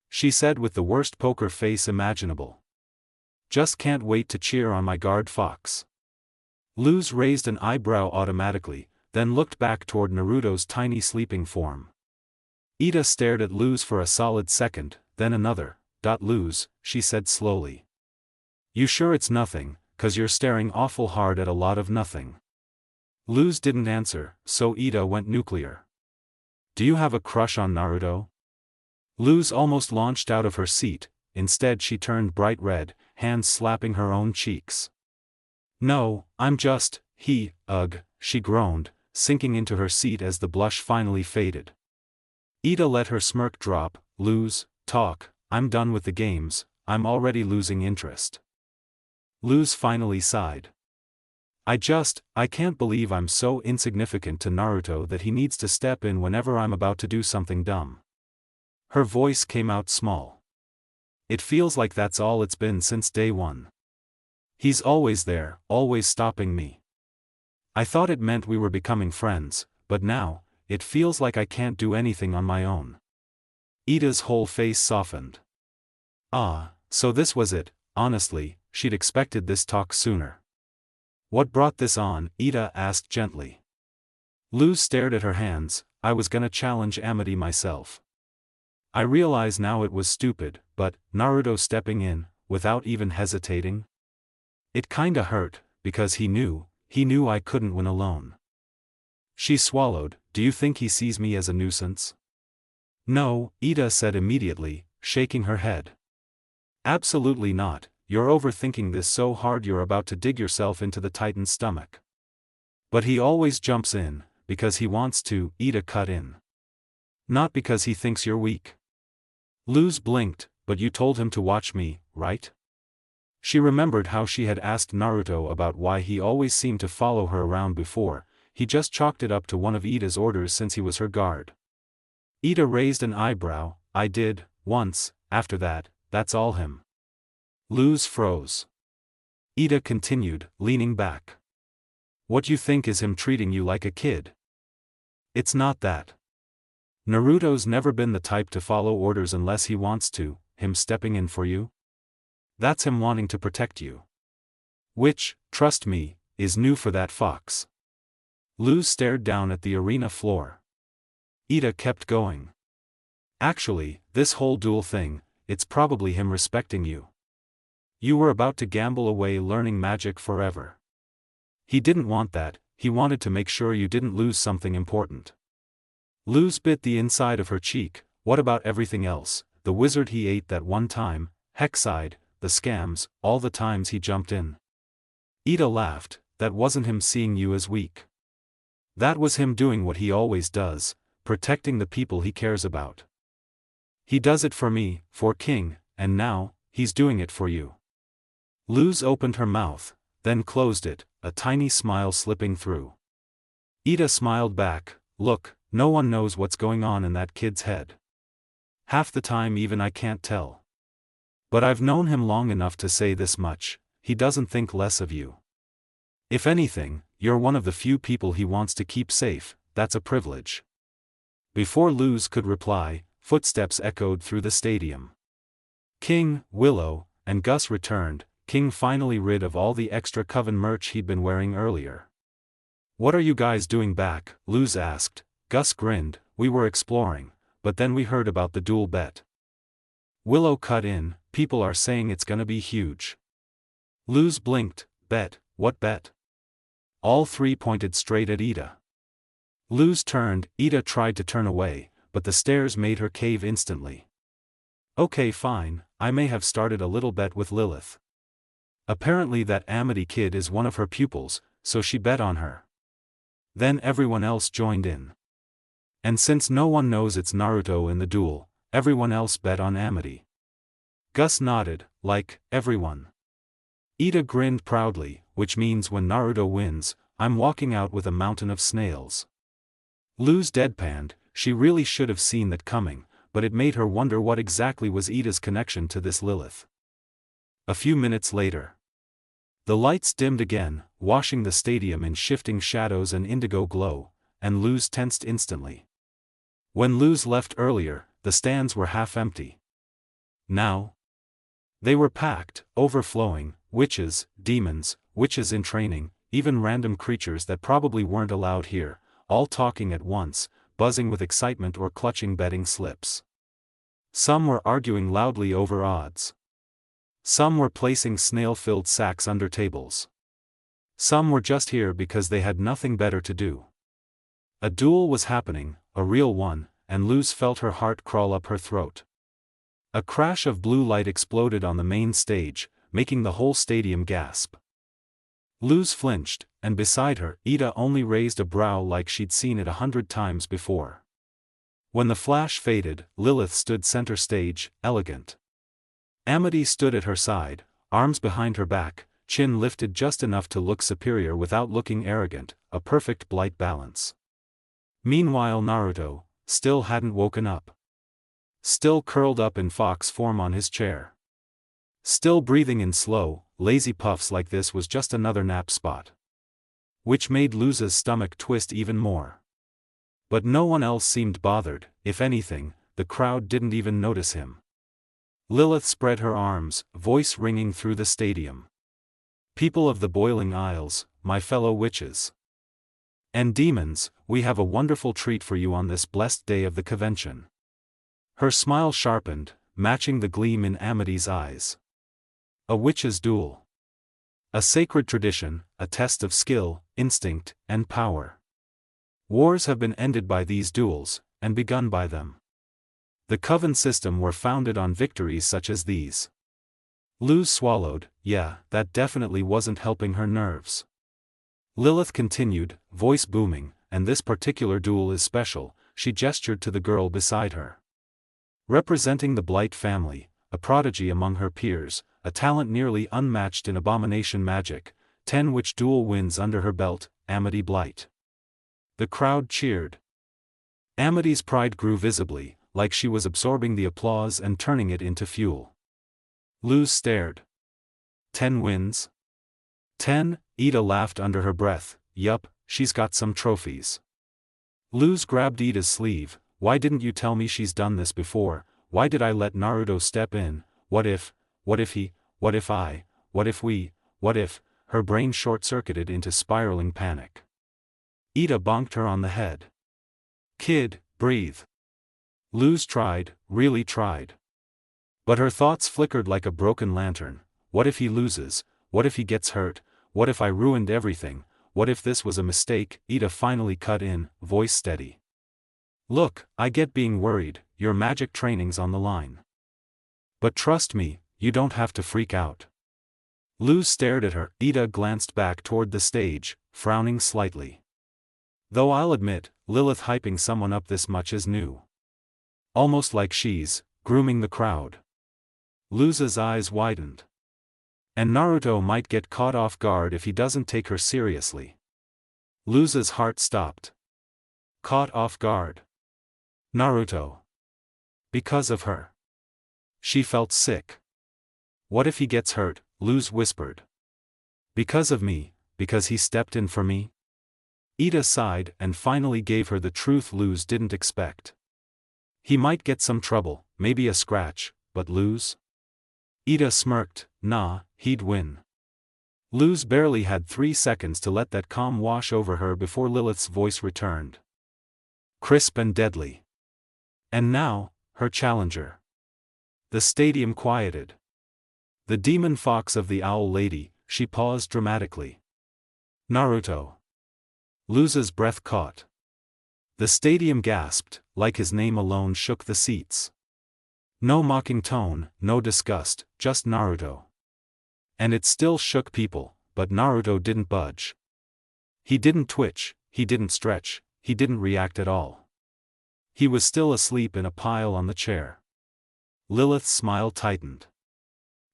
she said with the worst poker face imaginable. "Just can't wait to cheer on my guard fox." Luz raised an eyebrow automatically, then looked back toward Naruto's tiny sleeping form. Ida stared at Luz for a solid second, then another. "Luz," she said slowly. "You sure it's nothing, 'cause you're staring awful hard at a lot of nothing." Luz didn't answer, so Ida went nuclear. "Do you have a crush on Naruto?" Luz almost launched out of her seat. Instead she turned bright red, hands slapping her own cheeks. "No, I'm just, ugh," she groaned, sinking into her seat as the blush finally faded. Ida let her smirk drop. "Luz, talk, I'm done with the games, I'm already losing interest." Luz finally sighed. I can't believe I'm so insignificant to Naruto that he needs to step in whenever I'm about to do something dumb." Her voice came out small. "It feels like that's all it's been since day one. He's always there, always stopping me. I thought it meant we were becoming friends, but now, it feels like I can't do anything on my own." Ida's whole face softened. Ah, so this was it. Honestly, she'd expected this talk sooner. "What brought this on?" Ida asked gently. Luz stared at her hands. "I was gonna challenge Amity myself. I realize now it was stupid, but, Naruto stepping in, without even hesitating? It kinda hurt, because he knew I couldn't win alone." She swallowed. "Do you think he sees me as a nuisance?" "No," Ida said immediately, shaking her head. "Absolutely not. You're overthinking this so hard you're about to dig yourself into the Titan's stomach. But he always jumps in, because he wants to," Ida cut in. "Not because he thinks you're weak." Luz blinked. "But you told him to watch me, right?" She remembered how she had asked Naruto about why he always seemed to follow her around before. He just chalked it up to one of Ida's orders since he was her guard. Ida raised an eyebrow. "I did, once, after that, that's all him." Luz froze. Ida continued, leaning back. "What you think is him treating you like a kid? It's not that. Naruto's never been the type to follow orders unless he wants to, him stepping in for you? That's him wanting to protect you. Which, trust me, is new for that fox." Luz stared down at the arena floor. Ida kept going. "Actually, this whole duel thing, it's probably him respecting you. You were about to gamble away learning magic forever. He didn't want that, he wanted to make sure you didn't lose something important." Luz bit the inside of her cheek. "What about everything else? The wizard he ate that one time, Hexide, the scams, all the times he jumped in?" Ida laughed. "That wasn't him seeing you as weak. That was him doing what he always does, protecting the people he cares about. He does it for me, for King, and now, he's doing it for you." Luz opened her mouth, then closed it, a tiny smile slipping through. Ida smiled back. "Look, no one knows what's going on in that kid's head. Half the time even I can't tell. But I've known him long enough to say this much, he doesn't think less of you. If anything, you're one of the few people he wants to keep safe, that's a privilege." Before Luz could reply, footsteps echoed through the stadium. King, Willow, and Gus returned, King finally rid of all the extra Coven merch he'd been wearing earlier. "What are you guys doing back?" Luz asked. Gus grinned. "We were exploring, but then we heard about the duel bet." Willow cut in. "People are saying it's gonna be huge." Luz blinked. "Bet? What bet?" All three pointed straight at Ida. Luz turned. Ida tried to turn away, but the stares made her cave instantly. "Okay, fine, I may have started a little bet with Lilith. Apparently that Amity kid is one of her pupils, so she bet on her." Then everyone else joined in. And since no one knows it's Naruto in the duel, everyone else bet on Amity. Gus nodded, like, everyone. Ida grinned proudly, which means when Naruto wins, I'm walking out with a mountain of snails. Luz deadpanned. She really should have seen that coming, but it made her wonder what exactly was Ida's connection to this Lilith. A few minutes later. The lights dimmed again, washing the stadium in shifting shadows and indigo glow, and Luz tensed instantly. When Luz left earlier, the stands were half empty. Now, they were packed, overflowing, witches, demons, witches in training, even random creatures that probably weren't allowed here, all talking at once, buzzing with excitement or clutching betting slips. Some were arguing loudly over odds. Some were placing snail-filled sacks under tables. Some were just here because they had nothing better to do. A duel was happening, a real one, and Luz felt her heart crawl up her throat. A crash of blue light exploded on the main stage, making the whole stadium gasp. Luz flinched, and beside her, Ida only raised a brow like she'd seen it 100 times before. When the flash faded, Lilith stood center stage, elegant. Amity stood at her side, arms behind her back, chin lifted just enough to look superior without looking arrogant, a perfect blight balance. Meanwhile Naruto still hadn't woken up. Still curled up in fox form on his chair. Still breathing in slow, lazy puffs like this was just another nap spot. Which made Luz's stomach twist even more. But no one else seemed bothered, if anything, the crowd didn't even notice him. Lilith spread her arms, voice ringing through the stadium. People of the Boiling Isles, my fellow witches and demons, we have a wonderful treat for you on this blessed day of the convention. Her smile sharpened, matching the gleam in Amity's eyes. A witch's duel. A sacred tradition, a test of skill, instinct, and power. Wars have been ended by these duels, and begun by them. The Coven system were founded on victories such as these. Luz swallowed, yeah, that definitely wasn't helping her nerves. Lilith continued, voice booming, and this particular duel is special, she gestured to the girl beside her. Representing the Blight family, a prodigy among her peers, a talent nearly unmatched in abomination magic, 10 witch duel wins under her belt, Amity Blight. The crowd cheered. Amity's pride grew visibly, like she was absorbing the applause and turning it into fuel. Luz stared. 10 wins? 10? Ida laughed under her breath, yup, she's got some trophies. Luz grabbed Ida's sleeve, why didn't you tell me she's done this before, why did I let Naruto step in, what if he, what if I, what if we, what if, her brain short-circuited into spiraling panic. Ida bonked her on the head. Kid, breathe. Luz tried, really tried. But her thoughts flickered like a broken lantern, what if he loses, what if he gets hurt, what if I ruined everything, what if this was a mistake, Ida finally cut in, voice steady. Look, I get being worried, your magic training's on the line. But trust me, you don't have to freak out. Luz stared at her, Ida glanced back toward the stage, frowning slightly. Though I'll admit, Lilith hyping someone up this much is new. Almost like she's grooming the crowd. Luz's eyes widened. And Naruto might get caught off guard if he doesn't take her seriously. Luz's heart stopped. Caught off guard. Naruto. Because of her. She felt sick. What if he gets hurt, Luz whispered. Because of me, because he stepped in for me? Ida sighed and finally gave her the truth Luz didn't expect. He might get some trouble, maybe a scratch, but Luz? Ida smirked, nah, he'd win. Luz barely had 3 seconds to let that calm wash over her before Lilith's voice returned. Crisp and deadly. And now, her challenger. The stadium quieted. The demon fox of the owl lady, she paused dramatically. Naruto. Luz's breath caught. The stadium gasped, like his name alone shook the seats. No mocking tone, no disgust, just Naruto. And it still shook people, but Naruto didn't budge. He didn't twitch, he didn't stretch, he didn't react at all. He was still asleep in a pile on the chair. Lilith's smile tightened.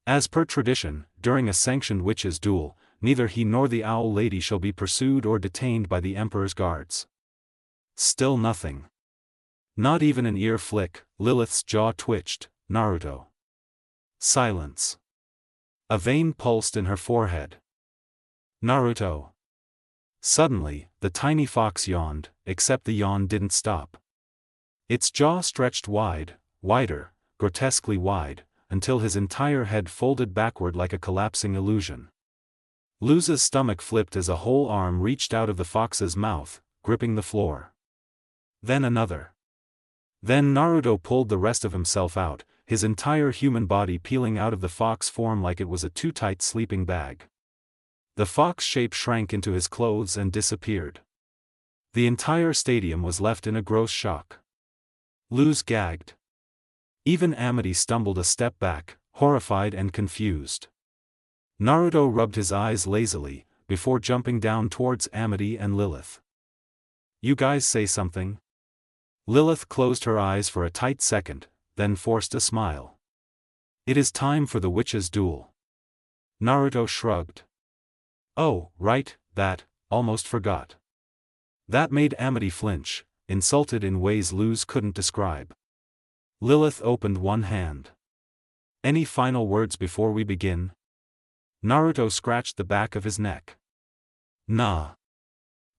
As per tradition, during a sanctioned witches' duel, neither he nor the owl lady shall be pursued or detained by the Emperor's guards. Still nothing. Not even an ear flick, Lilith's jaw twitched, Naruto. Silence. A vein pulsed in her forehead. Naruto. Suddenly, the tiny fox yawned, except the yawn didn't stop. Its jaw stretched wide, wider, grotesquely wide, until his entire head folded backward like a collapsing illusion. Luz's stomach flipped as a whole arm reached out of the fox's mouth, gripping the floor. Then another. Then Naruto pulled the rest of himself out, his entire human body peeling out of the fox form like it was a too tight sleeping bag. The fox shape shrank into his clothes and disappeared. The entire stadium was left in a gross shock. Luz gagged. Even Amity stumbled a step back, horrified and confused. Naruto rubbed his eyes lazily, before jumping down towards Amity and Lilith. "You guys say something?" Lilith closed her eyes for a tight second, then forced a smile. "It is time for the witches' duel." Naruto shrugged. "Oh, right, that, almost forgot." That made Amity flinch, insulted in ways Luz couldn't describe. Lilith opened one hand. "Any final words before we begin?" Naruto scratched the back of his neck. "Nah.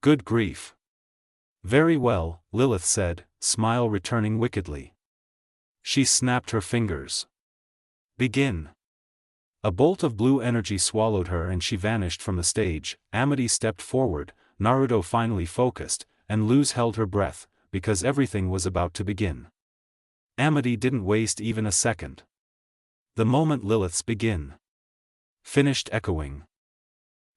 Good grief." "Very well," Lilith said, smile returning wickedly. She snapped her fingers. "Begin." A bolt of blue energy swallowed her and she vanished from the stage. Amity stepped forward, Naruto finally focused, and Luz held her breath, because everything was about to begin. Amity didn't waste even a second. The moment Lilith's "begin" finished echoing,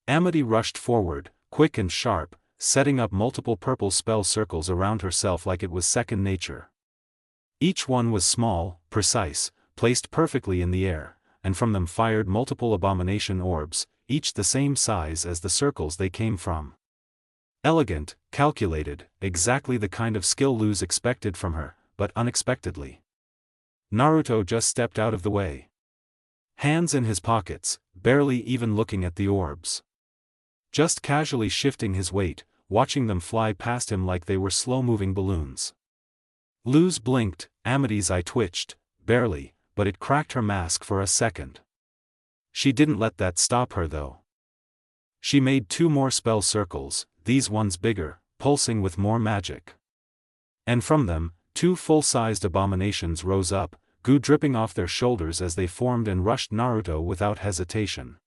Amity rushed forward, quick and sharp, setting up multiple purple spell circles around herself like it was second nature. Each one was small, precise, placed perfectly in the air, and from them fired multiple abomination orbs, each the same size as the circles they came from. Elegant, calculated, exactly the kind of skill Luz expected from her, but unexpectedly. Naruto just stepped out of the way. Hands in his pockets, barely even looking at the orbs. Just casually shifting his weight, watching them fly past him like they were slow-moving balloons. Luz blinked, Amity's eye twitched, barely, but it cracked her mask for a second. She didn't let that stop her though. She made 2 more spell circles, these ones bigger, pulsing with more magic. And from them, 2 full-sized abominations rose up, goo dripping off their shoulders as they formed and rushed Naruto without hesitation.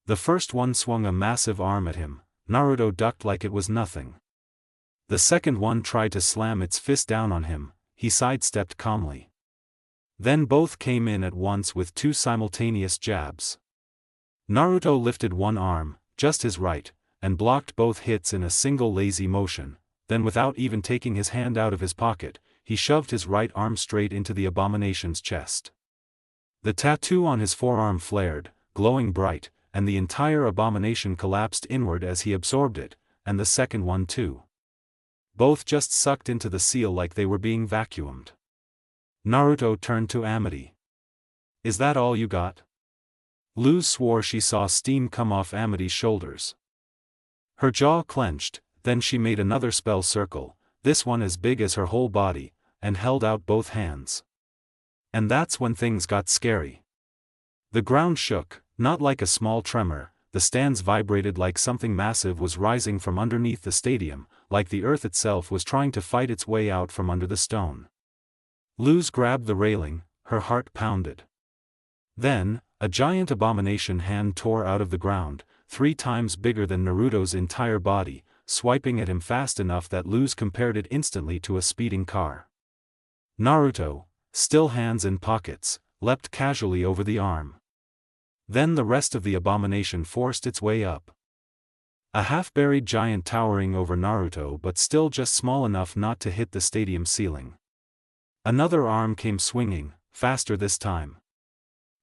The first one swung a massive arm at him. Naruto ducked like it was nothing. The second one tried to slam its fist down on him. He sidestepped calmly. Then both came in at once with 2 simultaneous jabs. Naruto lifted one arm, just his right, and blocked both hits in a single lazy motion. Then without even taking his hand out of his pocket, he shoved his right arm straight into the abomination's chest. The tattoo on his forearm flared, glowing bright, and the entire abomination collapsed inward as he absorbed it, and the second one too. Both just sucked into the seal like they were being vacuumed. Naruto turned to Amity. "Is that all you got?" Luz swore she saw steam come off Amity's shoulders. Her jaw clenched, then she made another spell circle, this one as big as her whole body, and held out both hands. And that's when things got scary. The ground shook, not like a small tremor, the stands vibrated like something massive was rising from underneath the stadium, like the earth itself was trying to fight its way out from under the stone. Luz grabbed the railing, her heart pounded. Then, a giant abomination hand tore out of the ground, 3 times bigger than Naruto's entire body, swiping at him fast enough that Luz compared it instantly to a speeding car. Naruto, still hands in pockets, leapt casually over the arm. Then the rest of the abomination forced its way up. A half-buried giant towering over Naruto but still just small enough not to hit the stadium ceiling. Another arm came swinging, faster this time.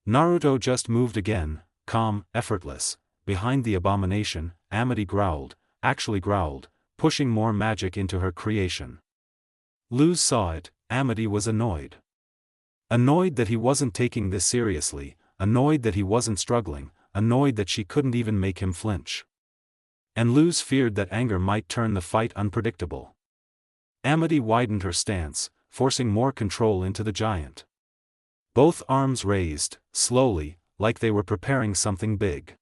Naruto just moved again, calm, effortless. Behind the abomination, Amity growled, actually growled, pushing more magic into her creation. Luz saw it. Amity was annoyed. Annoyed that he wasn't taking this seriously, annoyed that he wasn't struggling, annoyed that she couldn't even make him flinch. And Luz feared that anger might turn the fight unpredictable. Amity widened her stance, forcing more control into the giant. Both arms raised, slowly, like they were preparing something big.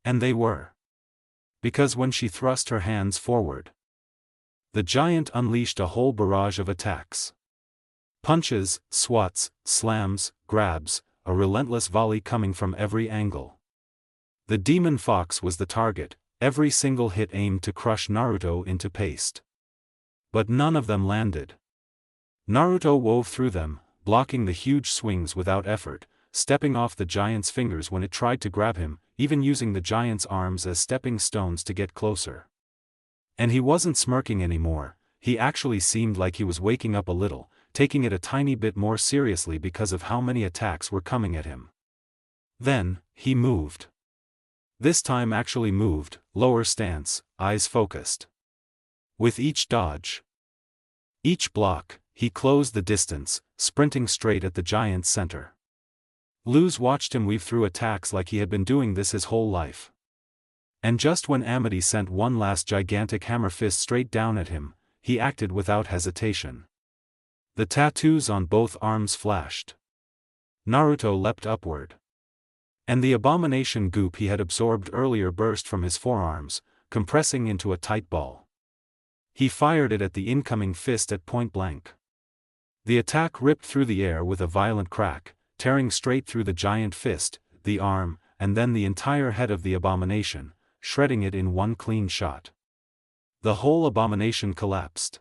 And they were. Because when she thrust her hands forward, the giant unleashed a whole barrage of attacks. Punches, swats, slams, grabs, a relentless volley coming from every angle. The demon fox was the target, every single hit aimed to crush Naruto into paste. But none of them landed. Naruto wove through them, blocking the huge swings without effort, stepping off the giant's fingers when it tried to grab him, even using the giant's arms as stepping stones to get closer. And he wasn't smirking anymore, he actually seemed like he was waking up a little, taking it a tiny bit more seriously because of how many attacks were coming at him. Then, he moved. This time actually moved, lower stance, eyes focused. With each dodge, each block, he closed the distance, sprinting straight at the giant's center. Luz watched him weave through attacks like he had been doing this his whole life. And just when Amity sent one last gigantic hammer fist straight down at him, he acted without hesitation. The tattoos on both arms flashed. Naruto leapt upward. And the abomination goop he had absorbed earlier burst from his forearms, compressing into a tight ball. He fired it at the incoming fist at point blank. The attack ripped through the air with a violent crack, tearing straight through the giant fist, the arm, and then the entire head of the abomination, shredding it in one clean shot. The whole abomination collapsed.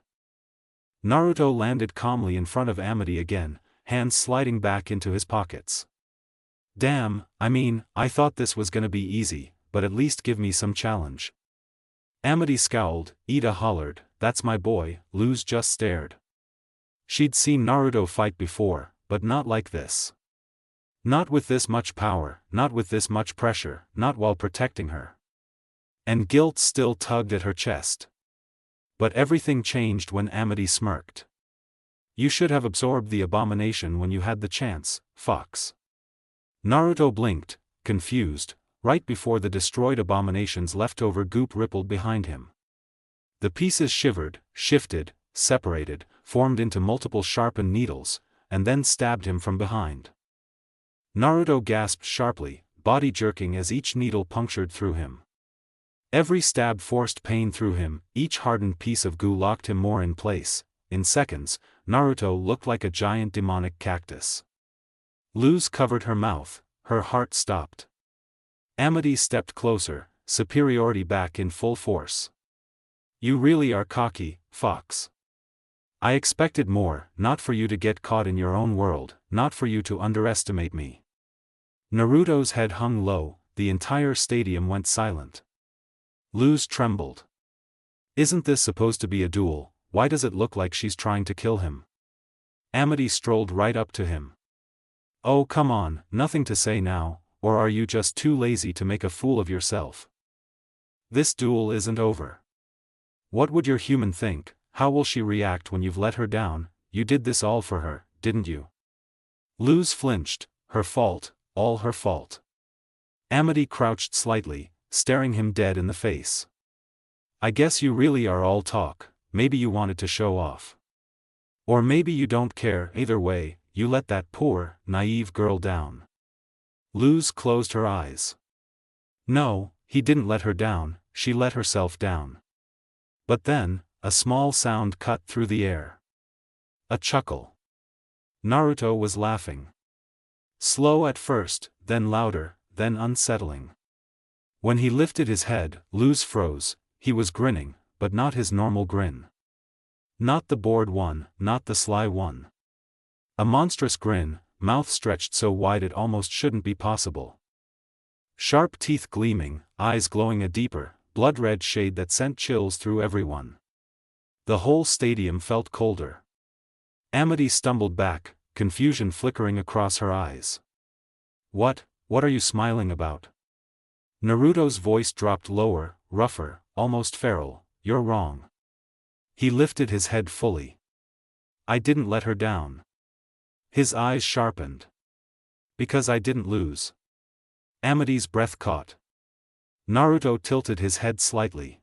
Naruto landed calmly in front of Amity again, hands sliding back into his pockets. Damn, I thought this was gonna be easy, but at least give me some challenge. Amity scowled, Ida hollered, that's my boy. Luz just stared. She'd seen Naruto fight before, but not like this. Not with this much power, not with this much pressure, not while protecting her. And guilt still tugged at her chest. But everything changed when Amity smirked. You should have absorbed the abomination when you had the chance, fox. Naruto blinked, confused, right before the destroyed abomination's leftover goop rippled behind him. The pieces shivered, shifted, separated, formed into multiple sharpened needles, and then stabbed him from behind. Naruto gasped sharply, body jerking as each needle punctured through him. Every stab forced pain through him, each hardened piece of goo locked him more in place. In seconds, Naruto looked like a giant demonic cactus. Luz covered her mouth, her heart stopped. Amity stepped closer, superiority back in full force. You really are cocky, fox. I expected more, not for you to get caught in your own world, not for you to underestimate me. Naruto's head hung low, the entire stadium went silent. Luz trembled. Isn't this supposed to be a duel? Why does it look like she's trying to kill him? Amity strolled right up to him. Oh come on, nothing to say now, or are you just too lazy to make a fool of yourself? This duel isn't over. What would your human think? How will she react when you've let her down? You did this all for her, didn't you? Luz flinched, her fault, all her fault. Amity crouched slightly, staring him dead in the face. I guess you really are all talk, maybe you wanted to show off. Or maybe you don't care, either way, you let that poor, naive girl down. Luz closed her eyes. No, he didn't let her down, she let herself down. But then, a small sound cut through the air. A chuckle. Naruto was laughing. Slow at first, then louder, then unsettling. When he lifted his head, Luz froze. He was grinning, but not his normal grin. Not the bored one, not the sly one. A monstrous grin, mouth stretched so wide it almost shouldn't be possible. Sharp teeth gleaming, eyes glowing a deeper, blood-red shade that sent chills through everyone. The whole stadium felt colder. Amity stumbled back, confusion flickering across her eyes. What are you smiling about? Naruto's voice dropped lower, rougher, almost feral. You're wrong. He lifted his head fully. I didn't let her down. His eyes sharpened. Because I didn't lose. Amity's breath caught. Naruto tilted his head slightly.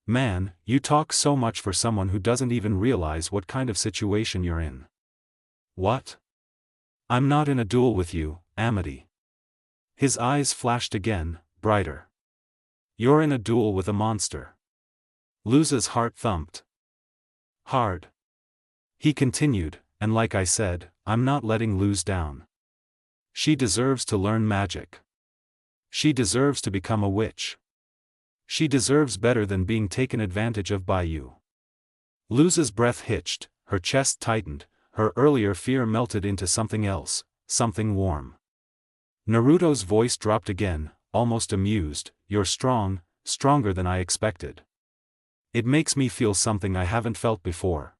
Man, you talk so much for someone who doesn't even realize what kind of situation you're in. What? I'm not in a duel with you, Amity. His eyes flashed again, brighter. You're in a duel with a monster. Luz's heart thumped. Hard. He continued, and like I said, I'm not letting Luz down. She deserves to learn magic. She deserves to become a witch. She deserves better than being taken advantage of by you. Luz's breath hitched, her chest tightened, her earlier fear melted into something else, something warm. Naruto's voice dropped again, almost amused, you're strong, stronger than I expected. It makes me feel something I haven't felt before.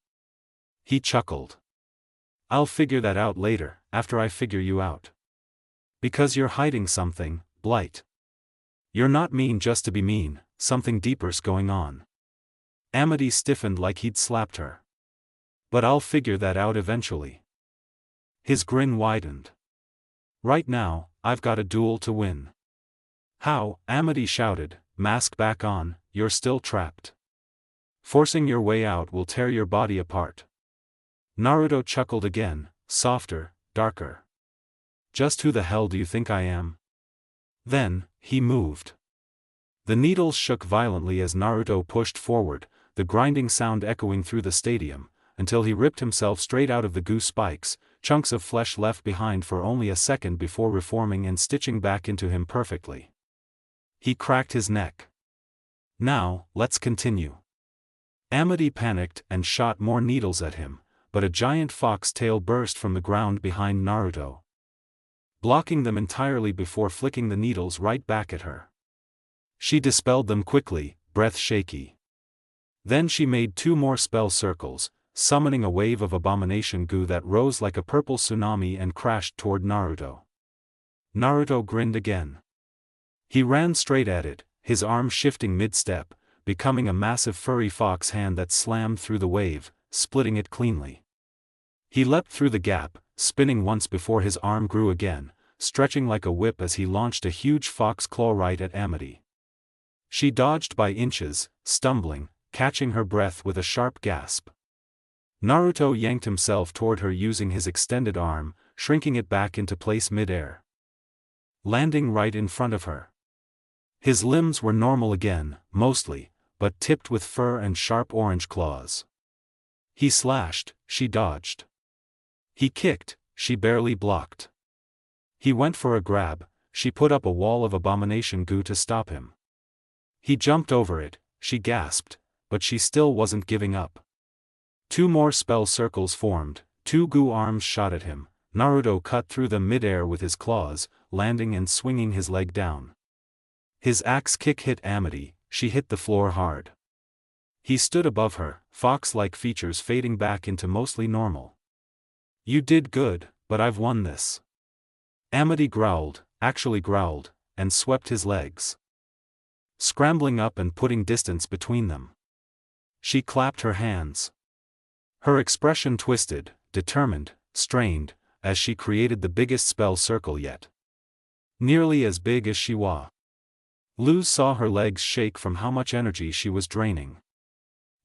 He chuckled. I'll figure that out later, after I figure you out. Because you're hiding something, Blight. You're not mean just to be mean, something deeper's going on. Amity stiffened like he'd slapped her. But I'll figure that out eventually. His grin widened. Right now, I've got a duel to win. How? Amity shouted, mask back on, you're still trapped. Forcing your way out will tear your body apart. Naruto chuckled again, softer, darker. Just who the hell do you think I am? Then, he moved. The needles shook violently as Naruto pushed forward, the grinding sound echoing through the stadium, until he ripped himself straight out of the goose spikes, chunks of flesh left behind for only a second before reforming and stitching back into him perfectly. He cracked his neck. Now, let's continue. Amity panicked and shot more needles at him, but a giant fox tail burst from the ground behind Naruto, blocking them entirely before flicking the needles right back at her. She dispelled them quickly, breath shaky. Then she made 2 more spell circles, summoning a wave of abomination goo that rose like a purple tsunami and crashed toward Naruto. Naruto grinned again. He ran straight at it, his arm shifting mid-step, becoming a massive furry fox hand that slammed through the wave, splitting it cleanly. He leapt through the gap, spinning once before his arm grew again, stretching like a whip as he launched a huge fox claw right at Amity. She dodged by inches, stumbling, catching her breath with a sharp gasp. Naruto yanked himself toward her using his extended arm, shrinking it back into place mid-air, landing right in front of her. His limbs were normal again, mostly, but tipped with fur and sharp orange claws. He slashed, she dodged. He kicked, she barely blocked. He went for a grab, she put up a wall of abomination goo to stop him. He jumped over it, she gasped, but she still wasn't giving up. 2 more spell circles formed, 2 goo arms shot at him. Naruto cut through them mid-air with his claws, landing and swinging his leg down. His axe kick hit Amity, she hit the floor hard. He stood above her, fox-like features fading back into mostly normal. You did good, but I've won this. Amity growled, actually growled, and swept his legs, scrambling up and putting distance between them. She clapped her hands. Her expression twisted, determined, strained, as she created the biggest spell circle yet. Nearly as big as Shiwa. Luz saw her legs shake from how much energy she was draining.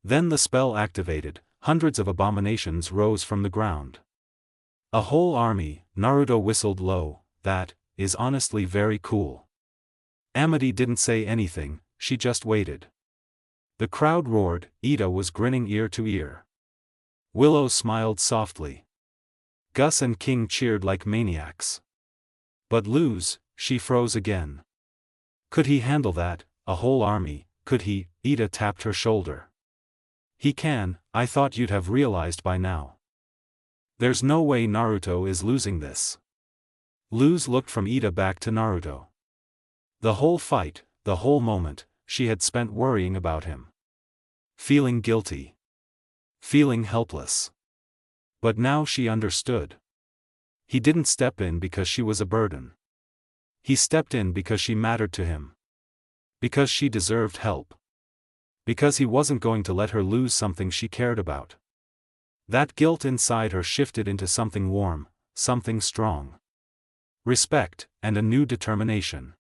Then the spell activated, hundreds of abominations rose from the ground. A whole army. Naruto whistled low, that is honestly very cool. Amity didn't say anything, she just waited. The crowd roared, Ida was grinning ear to ear. Willow smiled softly. Gus and King cheered like maniacs. But Luz, she froze again. Could he handle that, a whole army, could he? Ida tapped her shoulder. He can, I thought you'd have realized by now. There's no way Naruto is losing this. Luz looked from Ida back to Naruto. The whole fight, the whole moment, she had spent worrying about him. Feeling guilty. Feeling helpless. But now she understood. He didn't step in because she was a burden. He stepped in because she mattered to him. Because she deserved help. Because he wasn't going to let her lose something she cared about. That guilt inside her shifted into something warm, something strong. Respect, and a new determination.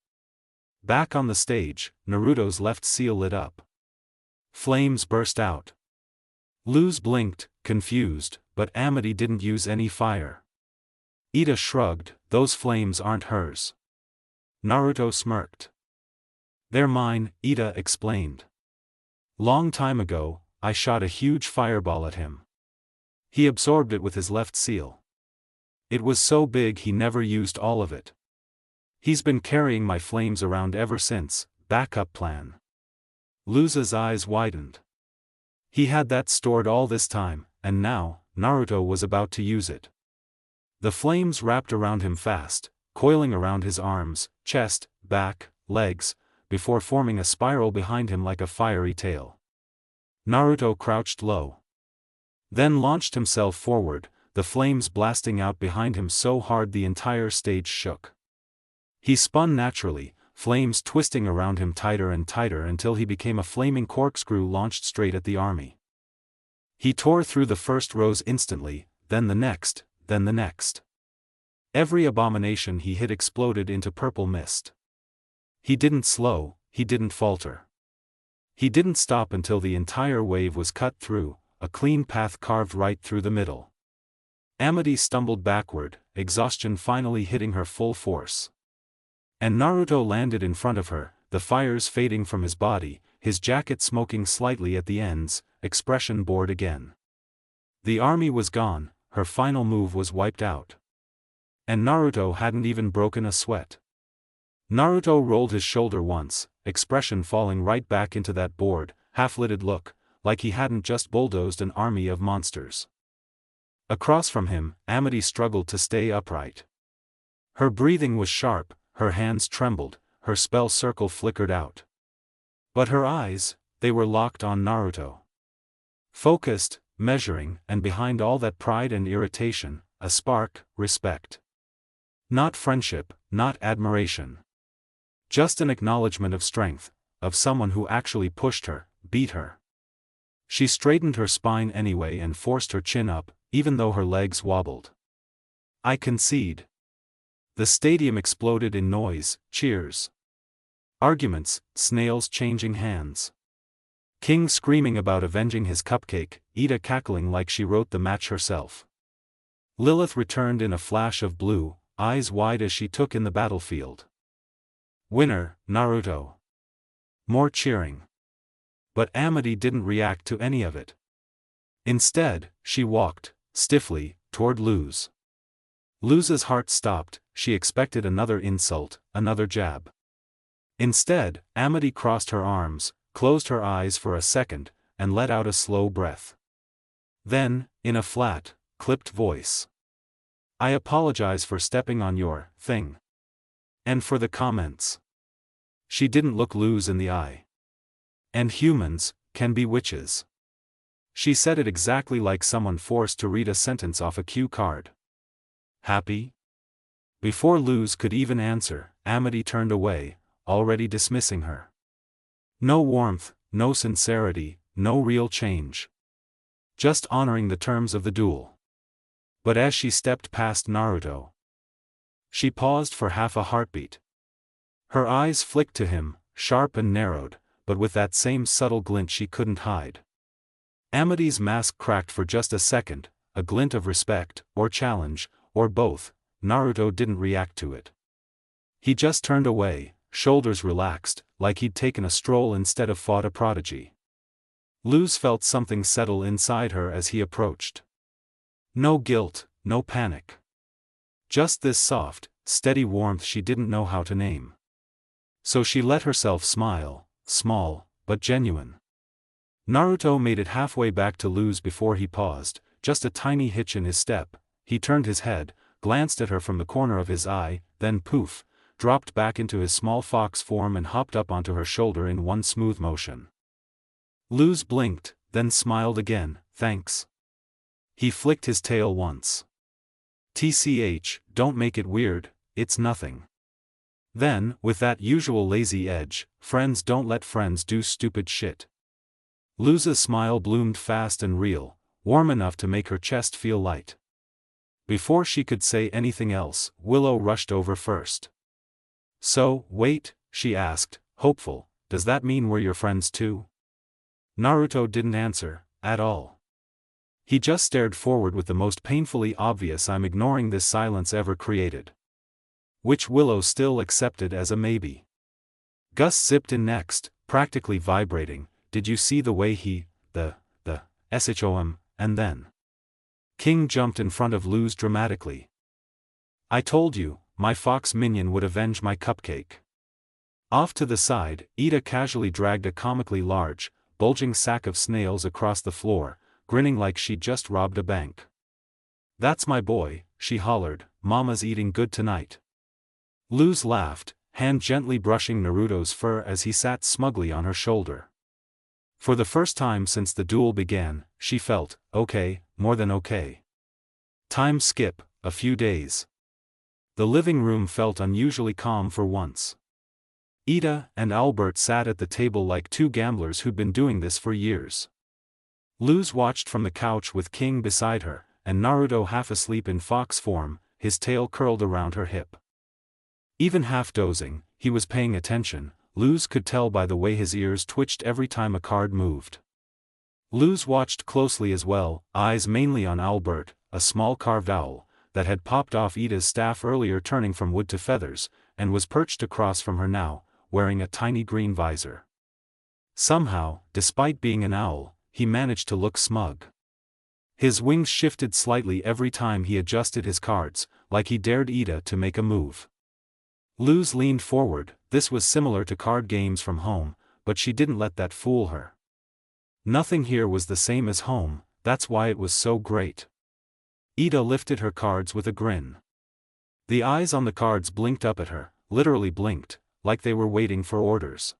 Back on the stage, Naruto's left seal lit up. Flames burst out. Luz blinked, confused, but Amity didn't use any fire. Ida shrugged, those flames aren't hers. Naruto smirked. They're mine, Ida explained. Long time ago, I shot a huge fireball at him. He absorbed it with his left seal. It was so big he never used all of it. He's been carrying my flames around ever since. Backup plan. Luz's eyes widened. He had that stored all this time, and now, Naruto was about to use it. The flames wrapped around him fast, coiling around his arms, chest, back, legs, before forming a spiral behind him like a fiery tail. Naruto crouched low. Then launched himself forward, the flames blasting out behind him so hard the entire stage shook. He spun naturally, flames twisting around him tighter and tighter until he became a flaming corkscrew launched straight at the army. He tore through the first rows instantly, then the next, then the next. Every abomination he hit exploded into purple mist. He didn't slow, he didn't falter. He didn't stop until the entire wave was cut through, a clean path carved right through the middle. Amity stumbled backward, exhaustion finally hitting her full force. And Naruto landed in front of her, the fires fading from his body, his jacket smoking slightly at the ends, expression bored again. The army was gone, her final move was wiped out. And Naruto hadn't even broken a sweat. Naruto rolled his shoulder once, expression falling right back into that bored, half-lidded look, like he hadn't just bulldozed an army of monsters. Across from him, Amity struggled to stay upright. Her breathing was sharp, her hands trembled, her spell circle flickered out. But her eyes, they were locked on Naruto. Focused, measuring, and behind all that pride and irritation, a spark, respect. Not friendship, not admiration. Just an acknowledgement of strength, of someone who actually pushed her, beat her. She straightened her spine anyway and forced her chin up, even though her legs wobbled. I concede. The stadium exploded in noise, cheers. Arguments, snails changing hands. King screaming about avenging his cupcake, Ida cackling like she wrote the match herself. Lilith returned in a flash of blue, eyes wide as she took in the battlefield. Winner, Naruto. More cheering. But Amity didn't react to any of it. Instead, she walked, stiffly, toward Luz. Luz's heart stopped, she expected another insult, another jab. Instead, Amity crossed her arms, closed her eyes for a second, and let out a slow breath. Then, in a flat, clipped voice. I apologize for stepping on your thing. And for the comments. She didn't look Luz in the eye. And humans can be witches. She said it exactly like someone forced to read a sentence off a cue card. Happy? Before Luz could even answer, Amity turned away, already dismissing her. No warmth, no sincerity, no real change. Just honoring the terms of the duel. But as she stepped past Naruto, she paused for half a heartbeat. Her eyes flicked to him, sharp and narrowed, but with that same subtle glint she couldn't hide. Amity's mask cracked for just a second, a glint of respect, or challenge, or both. Naruto didn't react to it. He just turned away, shoulders relaxed, like he'd taken a stroll instead of fought a prodigy. Luz felt something settle inside her as he approached. No guilt, no panic. Just this soft, steady warmth she didn't know how to name. So she let herself smile, small, but genuine. Naruto made it halfway back to Luz before he paused, just a tiny hitch in his step. He turned his head, glanced at her from the corner of his eye, then poof, dropped back into his small fox form and hopped up onto her shoulder in one smooth motion. Luz blinked, then smiled again, thanks. He flicked his tail once. TCH, don't make it weird, it's nothing. Then, with that usual lazy edge, friends don't let friends do stupid shit. Luz's smile bloomed fast and real, warm enough to make her chest feel light. Before she could say anything else, Willow rushed over first. So, wait, she asked, hopeful, does that mean we're your friends too? Naruto didn't answer, at all. He just stared forward with the most painfully obvious I'm ignoring this silence ever created. Which Willow still accepted as a maybe. Gus zipped in next, practically vibrating, did you see the way he, the shom, and then. King jumped in front of Luz dramatically. I told you, my fox minion would avenge my cupcake. Off to the side, Ida casually dragged a comically large, bulging sack of snails across the floor, grinning like she'd just robbed a bank. That's my boy, she hollered, Mama's eating good tonight. Luz laughed, hand gently brushing Naruto's fur as he sat smugly on her shoulder. For the first time since the duel began, she felt, okay, more than okay. Time skip, a few days. The living room felt unusually calm for once. Ida and Albert sat at the table like two gamblers who'd been doing this for years. Luz watched from the couch with King beside her, and Naruto half asleep in fox form, his tail curled around her hip. Even half dozing, he was paying attention. Luz could tell by the way his ears twitched every time a card moved. Luz watched closely as well, eyes mainly on Albert, a small carved owl, that had popped off Ida's staff earlier, turning from wood to feathers, and was perched across from her now, wearing a tiny green visor. Somehow, despite being an owl, he managed to look smug. His wings shifted slightly every time he adjusted his cards, like he dared Ida to make a move. Luz leaned forward. This was similar to card games from home, but she didn't let that fool her. Nothing here was the same as home, that's why it was so great. Ida lifted her cards with a grin. The eyes on the cards blinked up at her, literally blinked, like they were waiting for orders.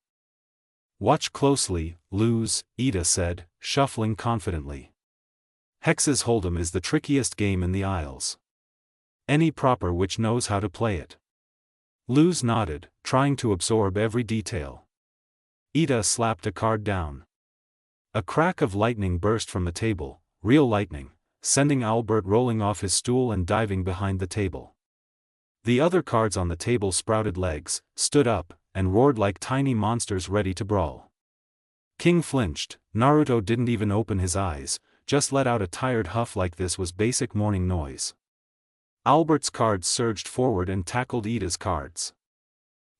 Watch closely, Luz, Ida said, shuffling confidently. Hex's Hold'em is the trickiest game in the Isles. Any proper witch knows how to play it. Luz nodded, trying to absorb every detail. Ida slapped a card down. A crack of lightning burst from the table, real lightning, sending Albert rolling off his stool and diving behind the table. The other cards on the table sprouted legs, stood up, and roared like tiny monsters ready to brawl. King flinched. Naruto didn't even open his eyes, just let out a tired huff like this was basic morning noise. Albert's cards surged forward and tackled Ida's cards.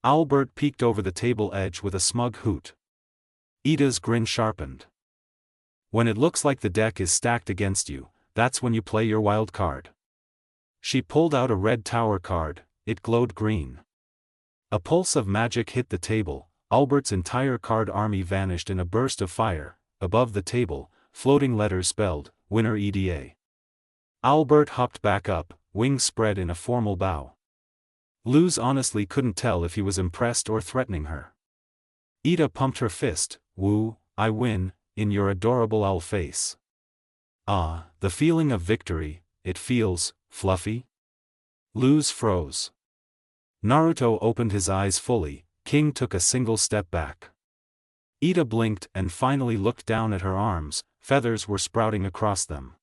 Albert peeked over the table edge with a smug hoot. Ida's grin sharpened. When it looks like the deck is stacked against you, that's when you play your wild card. She pulled out a red tower card, it glowed green. A pulse of magic hit the table. Albert's entire card army vanished in a burst of fire. Above the table, floating letters spelled, Winner EDA. Albert hopped back up, wings spread in a formal bow. Luz honestly couldn't tell if he was impressed or threatening her. Ida pumped her fist, woo, I win, in your adorable owl face. Ah, the feeling of victory, it feels, fluffy? Luz froze. Naruto opened his eyes fully. King took a single step back. Ida blinked and finally looked down at her arms. Feathers were sprouting across them.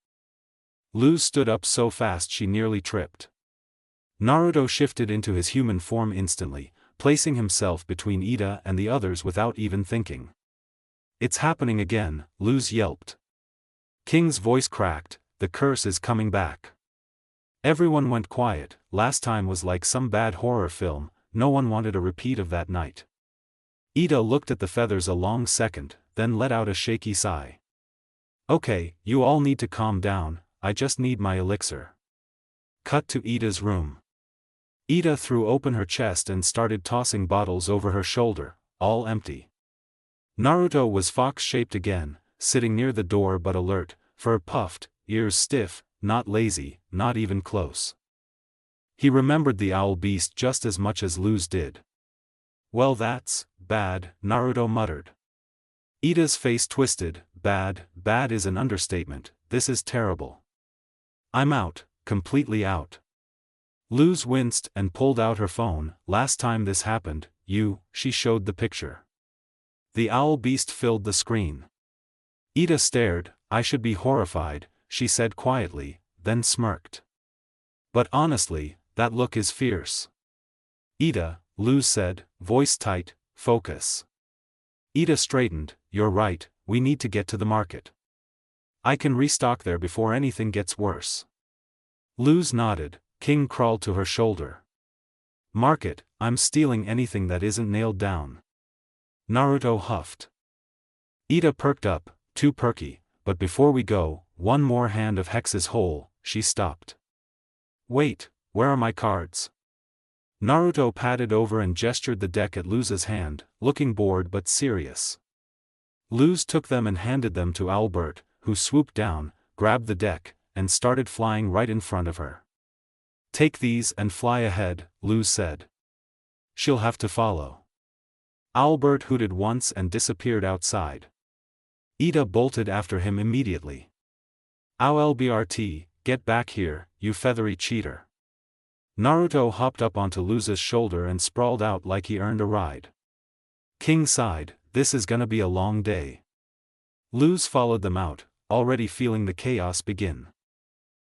Luz stood up so fast she nearly tripped. Naruto shifted into his human form instantly, placing himself between Ida and the others without even thinking. It's happening again, Luz yelped. King's voice cracked, the curse is coming back. Everyone went quiet. Last time was like some bad horror film, no one wanted a repeat of that night. Ida looked at the feathers a long second, then let out a shaky sigh. Okay, you all need to calm down, I just need my elixir. Cut to Ida's room. Ida threw open her chest and started tossing bottles over her shoulder, all empty. Naruto was fox-shaped again, sitting near the door but alert, fur puffed, ears stiff, not lazy, not even close. He remembered the owl beast just as much as Luz did. Well, that's bad, Naruto muttered. Ida's face twisted. Bad is an understatement, this is terrible. I'm out, completely out. Luz winced and pulled out her phone. Last time this happened, she showed the picture. The owl beast filled the screen. Ida stared. I should be horrified, she said quietly, then smirked. But honestly, that look is fierce. Ida, Luz said, voice tight, focus. Ida straightened. You're right, we need to get to the market. I can restock there before anything gets worse. Luz nodded. King crawled to her shoulder. Market, I'm stealing anything that isn't nailed down. Naruto huffed. Ida perked up, too perky, but before we go, one more hand of Hex's hole, she stopped. Wait, where are my cards? Naruto padded over and gestured the deck at Luz's hand, looking bored but serious. Luz took them and handed them to Albert, who swooped down, grabbed the deck, and started flying right in front of her. Take these and fly ahead, Luz said. She'll have to follow. Albert hooted once and disappeared outside. Ida bolted after him immediately. "OLBRT, get back here, you feathery cheater." Naruto hopped up onto Luz's shoulder and sprawled out like he earned a ride. King sighed, "This is gonna be a long day." Luz followed them out, already feeling the chaos begin.